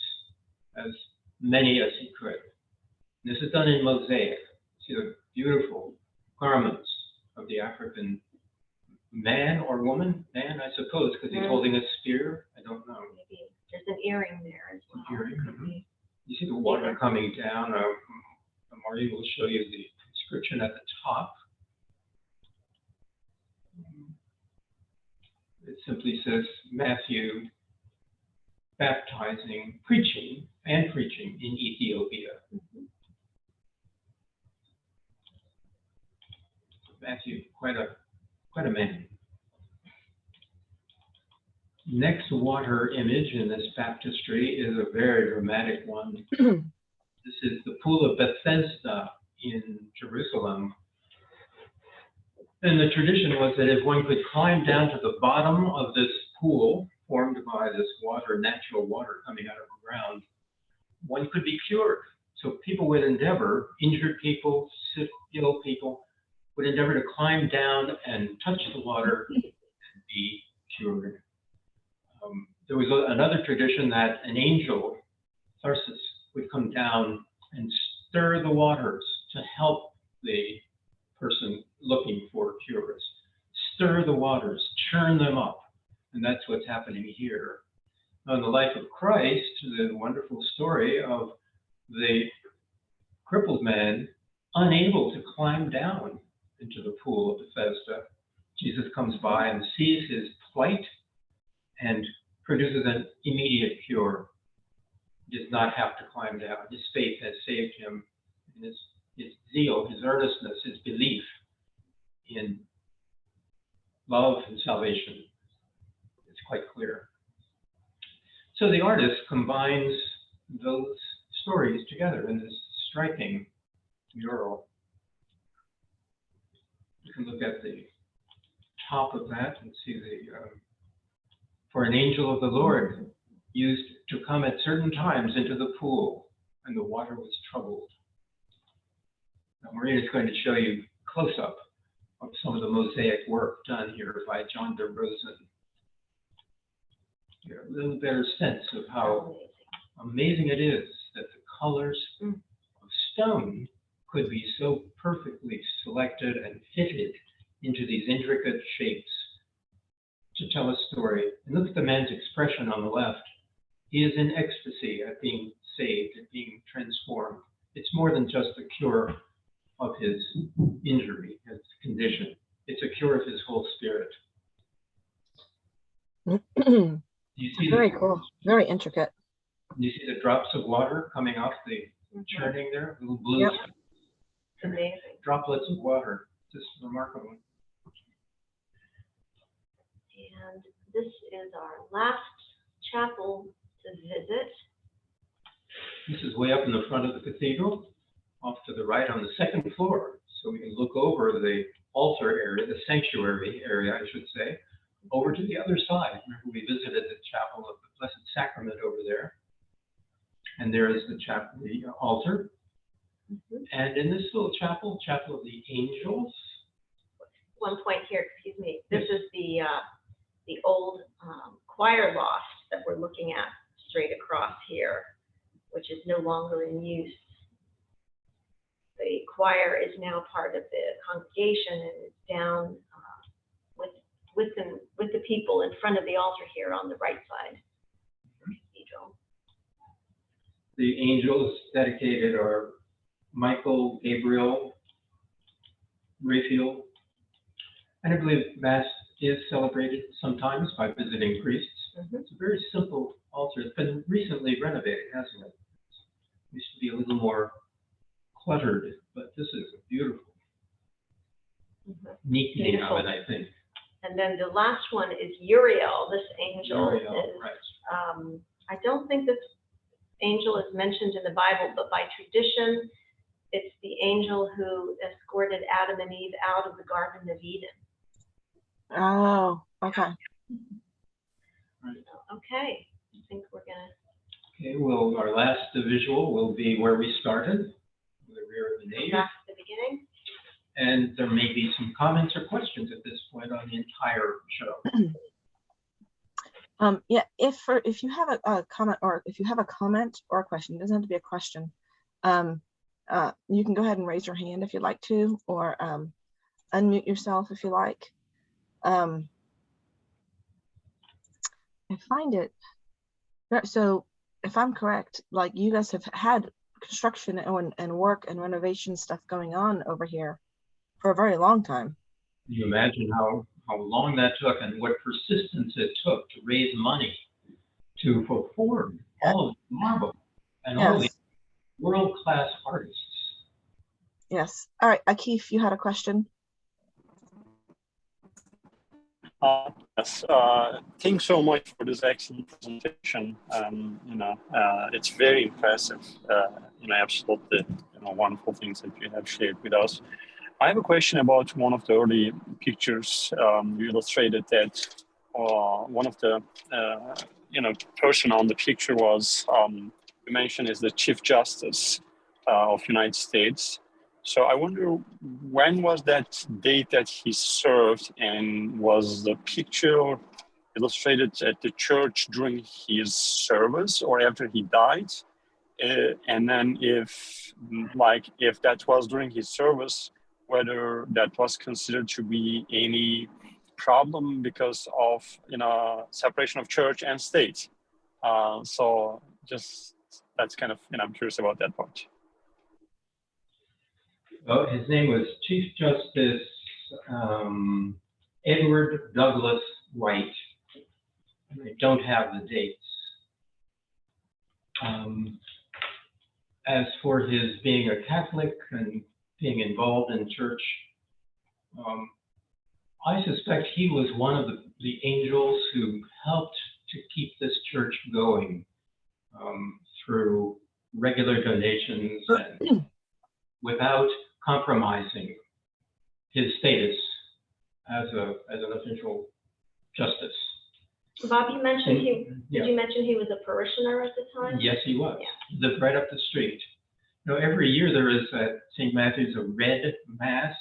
as many as he could. This is done in mosaic. See the beautiful garments of the African man or woman? Man, I suppose, because he's holding a spear. I don't know. Maybe there's an earring there as well. Earring. You see the water coming down. Maureen will show you the inscription at the top. It simply says Matthew baptizing, preaching in Ethiopia. Matthew, quite a man. Next water image in this baptistry is a very dramatic one. This is the Pool of Bethesda in Jerusalem. And the tradition was that if one could climb down to the bottom of this pool formed by this water, natural water coming out of the ground, one could be cured. So people would endeavor, injured people, sick, ill people, would endeavor to climb down and touch the water and be cured. There was another tradition that an angel, Tharsis, would come down and stir the waters to help the person looking for cures. Stir the waters, churn them up, and that's what's happening here. Now, in the life of Christ, the wonderful story of the crippled man unable to climb down into the pool of Bethesda. Jesus comes by and sees his plight and produces an immediate cure. He does not have to climb down. His faith has saved him. And his zeal, his earnestness, his belief in love and salvation is quite clear. So the artist combines those stories together in this striking mural. You can look at the top of that and see the, for an angel of the Lord used to come at certain times into the pool, and the water was troubled. Now, Maria is going to show you close-up of some of the mosaic work done here by John de Rosen. You get a little better sense of how amazing it is that the colors of stone could be so perfectly selected and fitted into these intricate shapes to tell a story. And look at the man's expression on the left. He is in ecstasy at being saved, at being transformed. It's more than just a cure of his injury, his condition. It's a cure of his whole spirit. You see Very cool. Very intricate. You see the drops of water coming off the churning there, little blue Amazing. droplets of water, just remarkable. And this is our last chapel to visit. This is way up in the front of the cathedral, off to the right on the second floor. So we can look over the altar area, the sanctuary area, I should say, over to the other side. Remember, we visited the chapel of the Blessed Sacrament over there. And there is the chapel, the altar. And in this little chapel, Chapel of the Angels. One point here, excuse me. This is the old choir loft that we're looking at straight across here, which is no longer in use. The choir is now part of the congregation and is down with the people in front of the altar here on the right side of the cathedral. The angels dedicated are Michael, Gabriel, Raphael, and I believe Mass is celebrated sometimes by visiting priests. It's a very simple altar. It's been recently renovated, hasn't it? It used to be a little more cluttered, but this is a beautiful, neatening of it, I think. And then the last one is Uriel. This angel Uriel, is, right. I don't think this angel is mentioned in the Bible, but by tradition, it's the angel who escorted Adam and Eve out of the Garden of Eden. Oh, okay. Right. Okay, I think we're gonna. Okay, well, our last visual will be where we started, the rear of the nave. Back to the beginning. And there may be some comments or questions at this point on the entire show. Yeah, if you have a comment, or if you have a comment or a question, it doesn't have to be a question. You can go ahead and raise your hand if you'd like to, or unmute yourself if you like. I find it, so if I'm correct, like you guys have had construction and work and renovation stuff going on over here for a very long time. Can you imagine how long that took and what persistence it took to raise money to perform all of the marble and all the Yes. world-class artists? Yes. All right, Akif, you had a question? Yes, thanks so much for this excellent presentation. It's very impressive. Absolutely, wonderful things that you have shared with us. I have a question about one of the early pictures you illustrated that one of the person on the picture was you mentioned is the Chief Justice of United States. So I wonder, when was that date that he served, and was the picture illustrated at the church during his service or after he died? And then if that was during his service, whether that was considered to be any problem because of separation of church and state. So just that's kind of I'm curious about that part. Well, his name was Chief Justice Edward Douglas White. I don't have the dates. As for his being a Catholic and being involved in church, I suspect he was one of the angels who helped to keep this church going through regular donations and without compromising his status as an official justice. Bob, you mentioned Yeah. did you mention he was a parishioner at the time? Yes, he was. Yeah. He lived right up the street. Every year there is at St. Matthew's a red mass,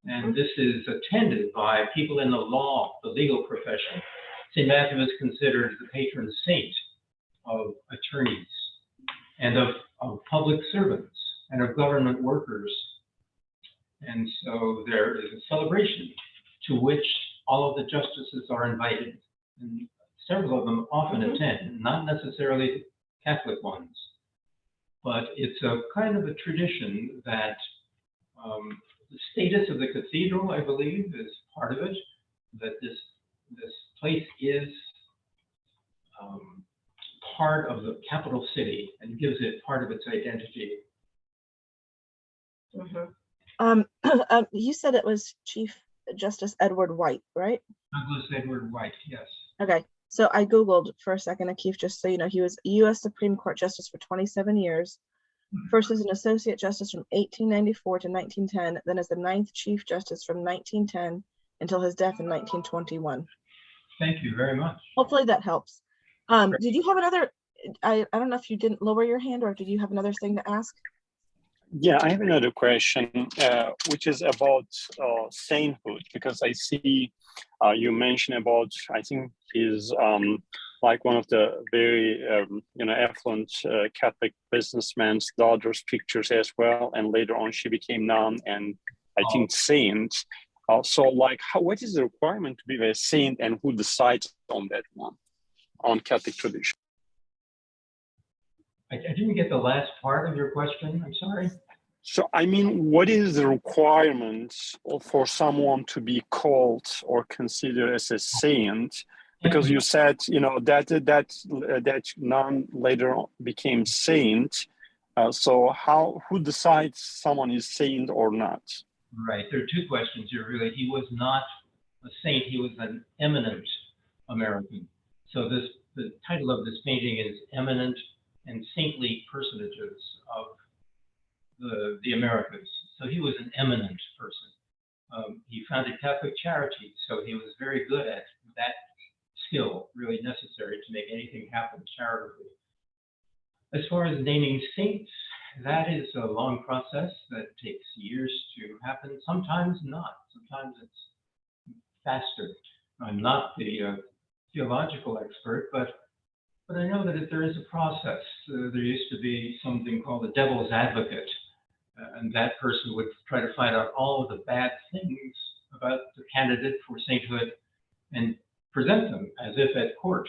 and this is attended by people in the law, the legal profession. St. Matthew is considered the patron saint of attorneys and of public servants and of government workers. And so there is a celebration to which all of the justices are invited, and several of them often attend, not necessarily Catholic ones. But it's a kind of a tradition that the status of the cathedral, I believe, is part of it, that this place is part of the capital city and gives it part of its identity. You said it was Chief Justice Edward White, right? Douglas Edward White, yes. Okay, so I Googled for a second, Akif, just so you know, he was a U.S. Supreme Court Justice for 27 years, first as an Associate Justice from 1894 to 1910, then as the 9th Chief Justice from 1910 until his death in 1921. Thank you very much. Hopefully that helps. Did you have another, I don't know if you didn't lower your hand, or did you have another thing to ask? Yeah, I have another question, which is about sainthood, because I see you mentioned about, I think he's like one of the very affluent Catholic businessman's daughter's pictures as well, and later on she became nun and I think saint. So like, what is the requirement to be a saint, and who decides on that one, on Catholic tradition? I didn't get the last part of your question. I'm sorry. So, I mean, what is the requirement for someone to be called or considered as a saint? Because you said, that nun later became saint. So, who decides someone is saint or not? Right. There are two questions here, really. He was not a saint. He was an eminent American. So the title of this painting is Eminent and Saintly Personages of the Americas. So he was an eminent person. He founded Catholic Charities, so he was very good at that skill, really necessary to make anything happen charitably. As far as naming saints, that is a long process that takes years to happen. Sometimes not. Sometimes it's faster. I'm not the theological expert, but I know that if there is a process. There used to be something called the devil's advocate, and that person would try to find out all of the bad things about the candidate for sainthood and present them as if at court.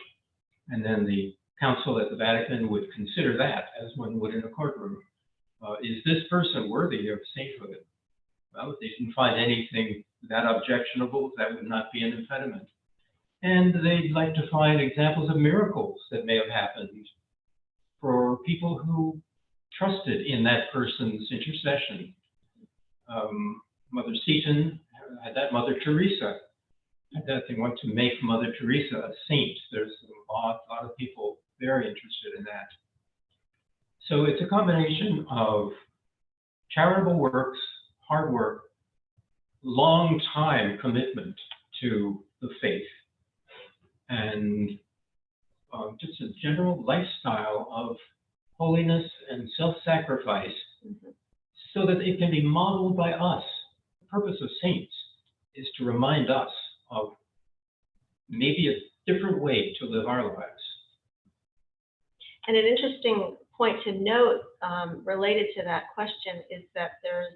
And then the council at the Vatican would consider that as one would in a courtroom. Is this person worthy of sainthood? Well, if they didn't find anything that objectionable, that would not be an impediment. And they'd like to find examples of miracles that may have happened for people who trusted in that person's intercession. Mother Seton had that. Mother Teresa had that. They want to make Mother Teresa a saint. There's a lot of people very interested in that. So it's a combination of charitable works, hard work, long time commitment to the faith, and just a general lifestyle of holiness and self-sacrifice, so that it can be modeled by us. The purpose of saints is to remind us of maybe a different way to live our lives. And an interesting point to note related to that question is that there's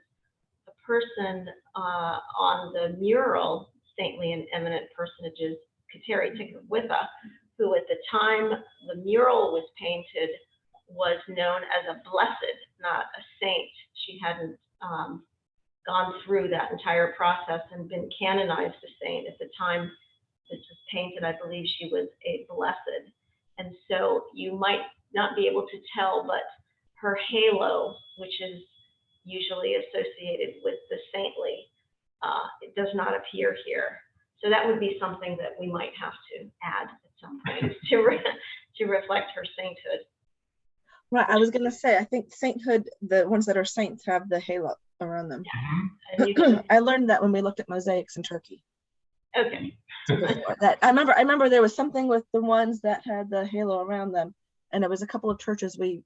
a person on the mural, Saintly and Eminent Personages, Kateri Tekakwitha, who at the time the mural was painted was known as a blessed, not a saint. She hadn't gone through that entire process and been canonized a saint. At the time this was painted, I believe she was a blessed. And so you might not be able to tell, but her halo, which is usually associated with the saintly, it does not appear here. So that would be something that we might have to add at some point to reflect her sainthood. Right, I was going to say, I think sainthood, the ones that are saints have the halo around them. And you can, I learned that when we looked at mosaics in Turkey. okay. That I remember there was something with the ones that had the halo around them, and it was a couple of churches we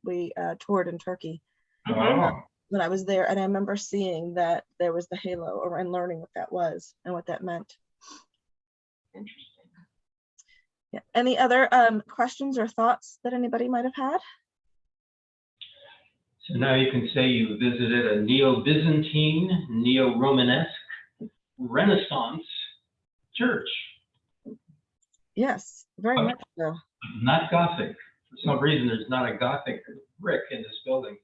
toured in Turkey when I was there, and I remember seeing that there was the halo and learning what that was and what that meant. Interesting. Yeah. Any other questions or thoughts that anybody might have had? So now you can say you visited a Neo-Byzantine, Neo-Romanesque, Renaissance church. Yes, very much so. Not Gothic. For some reason, there's not a Gothic brick in this building.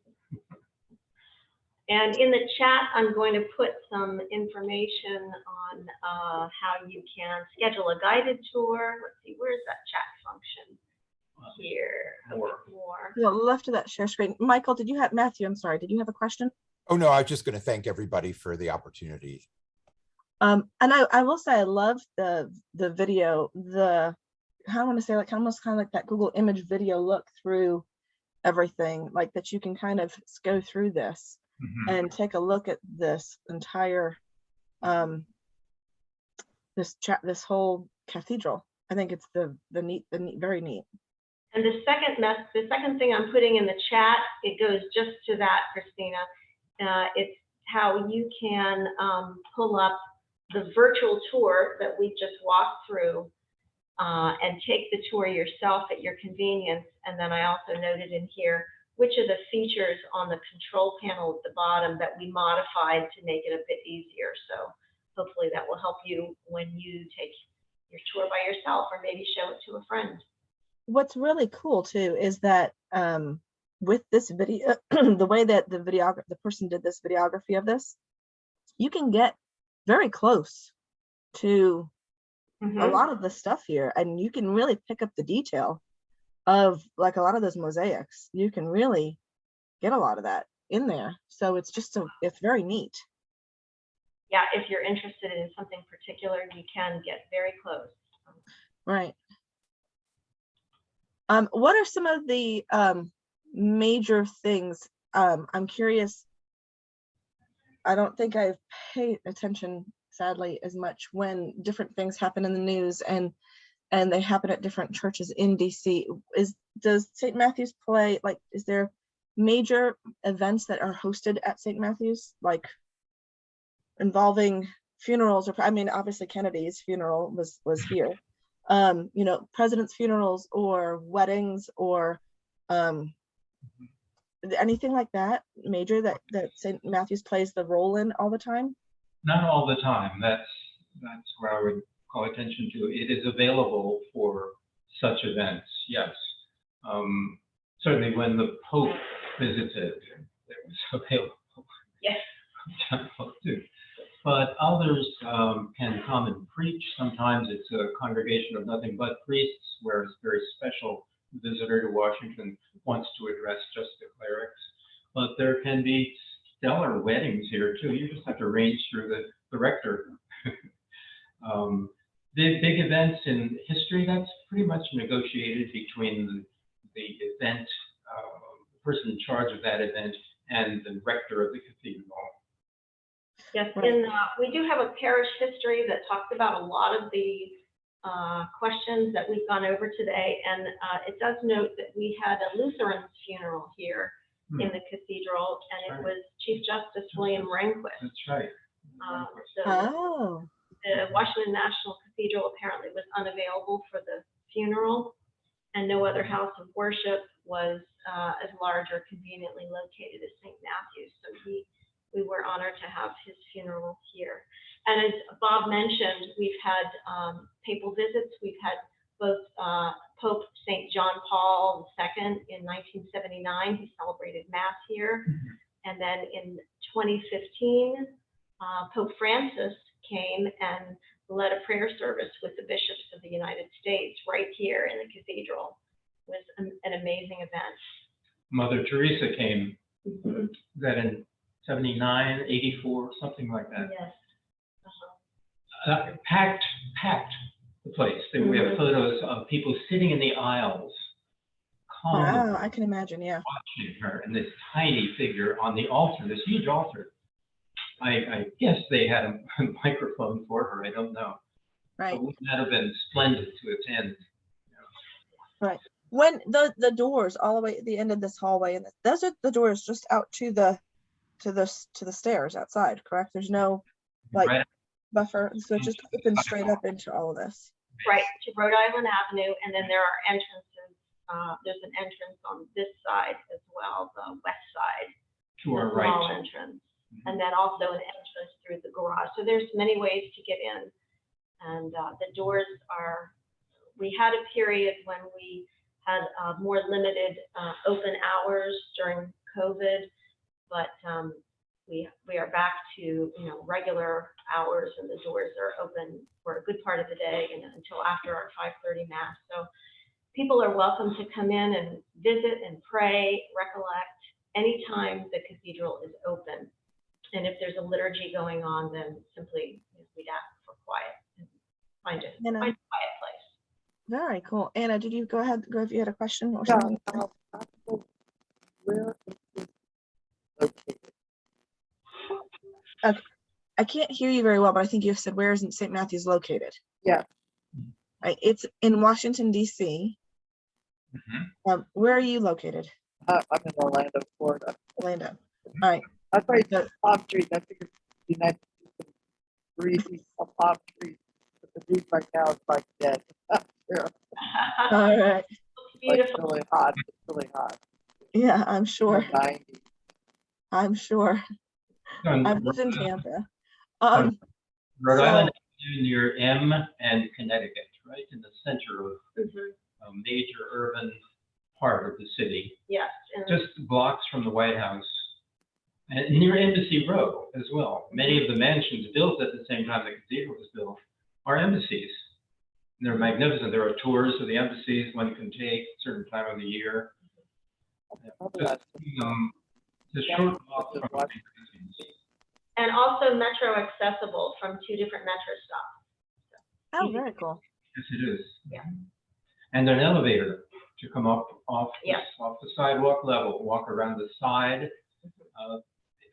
And in the chat, I'm going to put some information on how you can schedule a guided tour. Let's see, where's that chat function? Here. More. To the left of that share screen. Michael, did you have, Matthew, I'm sorry, did you have a question? Oh, no, I was just going to thank everybody for the opportunity. And I will say I love the video, I want to say like almost kind of like that Google image video look through everything, like that you can kind of go through this and take a look at this entire this whole cathedral. I think it's the neat, very neat. And the second thing I'm putting in the chat, it goes just to that, Christina. It's how you can pull up the virtual tour that we just walked through and take the tour yourself at your convenience. And then I also noted in here which are the features on the control panel at the bottom that we modified to make it a bit easier. So hopefully that will help you when you take your tour by yourself, or maybe show it to a friend. What's really cool too is that with this video, the way that the person did this videography of this, you can get very close to a lot of the stuff here, and you can really pick up the detail of like a lot of those mosaics. You can really get a lot of that in there. So it's just it's very neat. Yeah, if you're interested in something particular, you can get very close. Right. What are some of the major things? I'm curious. I don't think I've paid attention, sadly, as much when different things happen in the news and they happen at different churches in DC. Does St. Matthew's play, like, is there major events that are hosted at St. Matthew's, like involving funerals, or I mean, obviously Kennedy's funeral was here. You know, presidents' funerals or weddings or anything like that major that St. Matthew's plays the role in all the time? Not all the time. That's where I would call attention to. It is available for such events, yes. Certainly when the Pope visited, it was available. Yes. Too. But others can come and preach. Sometimes it's a congregation of nothing but priests, where it's a very special visitor to Washington wants to address just the clerics. But there can be stellar weddings here too. You just have to range through the rector. The big events in history, that's pretty much negotiated between the event, the person in charge of that event, and the rector of the cathedral. Yes, Right. and we do have a parish history that talks about a lot of the questions that we've gone over today, and it does note that we had a Lutheran's funeral here in the cathedral, and it was Chief Justice William Rehnquist. That's right. So Oh, the Washington National Cathedral apparently was unavailable for the funeral, and no other house of worship was as large or conveniently located as St. Matthew's. So we were honored to have his funeral here. And as Bob mentioned, we've had papal visits. We've had both Pope St. John Paul II in 1979. He celebrated Mass here. And then in 2015, Pope Francis came and led a prayer service with the bishops of the United States right here in the cathedral. It was an amazing event. Mother Teresa came, that in 79, 84, something like that. Yes. Packed the place. We have photos of people sitting in the aisles, calmly wow, I can imagine, yeah. watching her, and this tiny figure on the altar, this huge altar. I guess they had a microphone for her, I don't know. Right. But wouldn't that have been splendid to attend? Right. When the doors all the way at the end of this hallway, and those are the doors just out to the stairs outside, correct? There's no like Right. buffer, so it just opens straight up into all of this. Right, to Rhode Island Avenue, and then there are entrances. There's an entrance on this side as well, the west side. To our Small right. entrance, and then also an entrance through the garage. So there's many ways to get in, and the doors are. We had a period when we had more limited open hours during COVID, but we are back to regular hours, and the doors are open for a good part of the day and until after our 5:30 Mass. So people are welcome to come in and visit and pray, recollect anytime the cathedral is open. And if there's a liturgy going on, then simply we'd ask for quiet and find a quiet place. Very cool. Anna, did you go ahead if you had a question or something? Where is it located? I can't hear you very well, but I think you said, where isn't St. Matthew's located? Yeah. Right. It's in Washington, D.C. Where are you located? I'm in Orlando, Florida. Orlando. All right. I thought you palm trees. I figured the United States breezy palm trees, but the breeze right now is like dead. Yeah. All right. Like Beautiful. really hot. It's really hot. Yeah, I'm sure. 90. I'm sure. I was in Tampa. Rhode so- Island is near M and Connecticut, right in the center of a major urban part of the city, Yes. And just blocks from the White House, and near Embassy Row as well. Many of the mansions built at the same time the cathedral was built are embassies. And they're magnificent. There are tours of the embassies one can take a certain time of the year. Just a short walk from the embassies. and also metro accessible from 2 different metro stops. Oh, very cool. Yes, it is. Yeah. And an elevator to come up off Yeah. off the sidewalk level, walk around the side,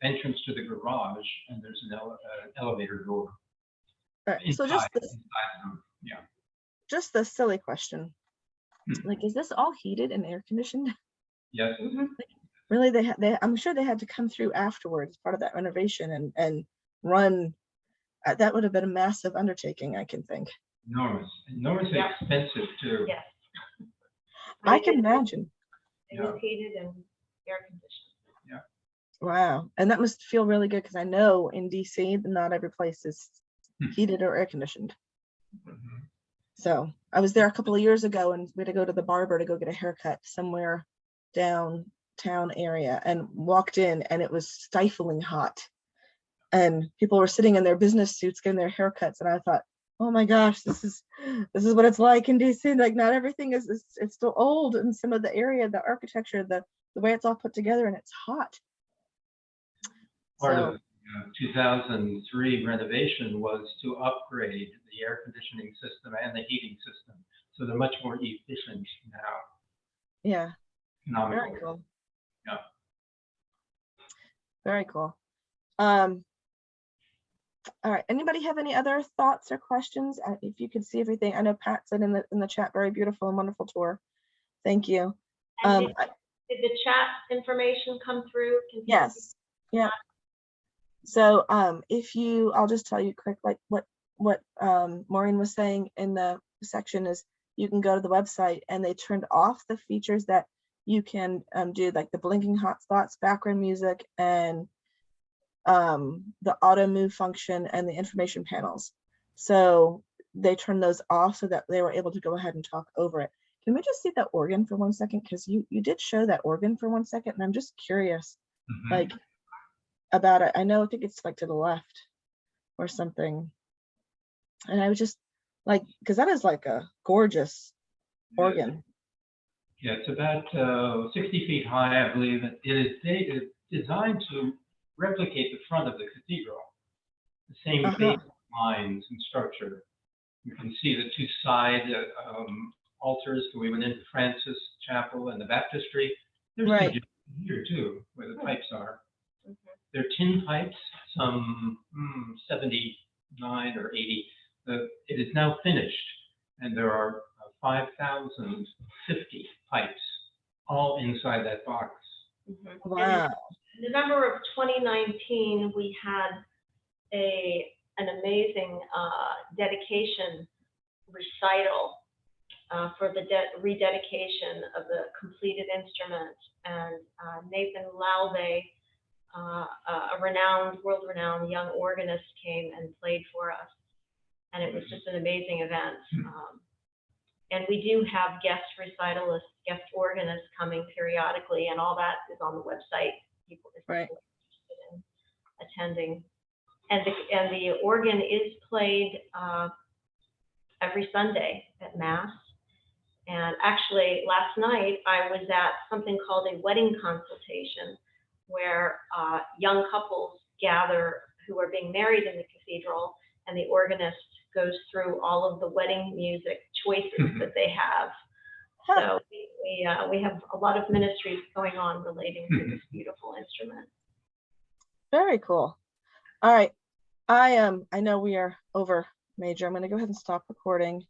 entrance to the garage, and there's an elevator door. All right. So just this, inside them. Yeah. just the silly question. Like, is this all heated and air conditioned? Yes. really, I'm sure they had to come through afterwards, part of that renovation, and run. That would have been a massive undertaking, I can think. Enormously Yeah. expensive too. Yes. I can imagine. It was heated and air conditioned. Wow. And that must feel really good because I know in DC, not every place is Hmm. heated or air conditioned. Mhm. So I was there a couple of years ago and we had to go to the barber to go get a haircut somewhere downtown area and walked in and it was stifling hot. And people were sitting in their business suits getting their haircuts. And I thought, oh my gosh, this is what it's like in DC. Like not everything is it's still old in some of the area, the architecture, the way it's all put together, and it's hot. Part So of 2003 renovation was to upgrade the air conditioning system and the heating system. So they're much more efficient now. yeah, Economical. very cool. Yeah. Very cool. All right. Anybody have any other thoughts or questions? If you could see everything, I know Pat said in the chat, very beautiful and wonderful tour. Thank you. And did the chat information come through? Yes. Yeah. So if you, I'll just tell you quick, like what Maureen was saying in the section is you can go to the website and they turned off the features that you can do, like the blinking hotspots, background music, and the auto move function and the information panels. So they turned those off so that they were able to go ahead and talk over it. Can we just see that organ for 1 second? Because you did show that organ for 1 second, and I'm just curious, Mhm. like about it. I think it's like to the left or something. And I was just like, because that is like a gorgeous organ. Yeah, it's about 60 feet high, I believe. It is designed to replicate the front of the cathedral, the same basic lines and structure. You can see the two side altars. We went into Francis Chapel and the baptistry. There's Right. some here too, where the pipes are. Mhm. They're tin pipes, some 79 or 80. It is now finished, and there are 5,050 pipes all inside that box. Mhm. Wow. In November of 2019, we had an amazing dedication recital for the rededication of the completed instrument, and Nathan Laube, a world-renowned young organist, came and played for us, and it was just an amazing event. And we do have guest recitalists, guest organists coming periodically, and all that is on the website. People if Right. people are interested in attending, and the organ is played every Sunday at Mass. And actually, last night I was at something called a wedding consultation, where young couples gather who are being married in the cathedral, and the organist goes through all of the wedding music choices that they have. So we have a lot of ministries going on relating to this beautiful instrument. Very cool. All right. I know we are over, Major. I'm going to go ahead and stop recording.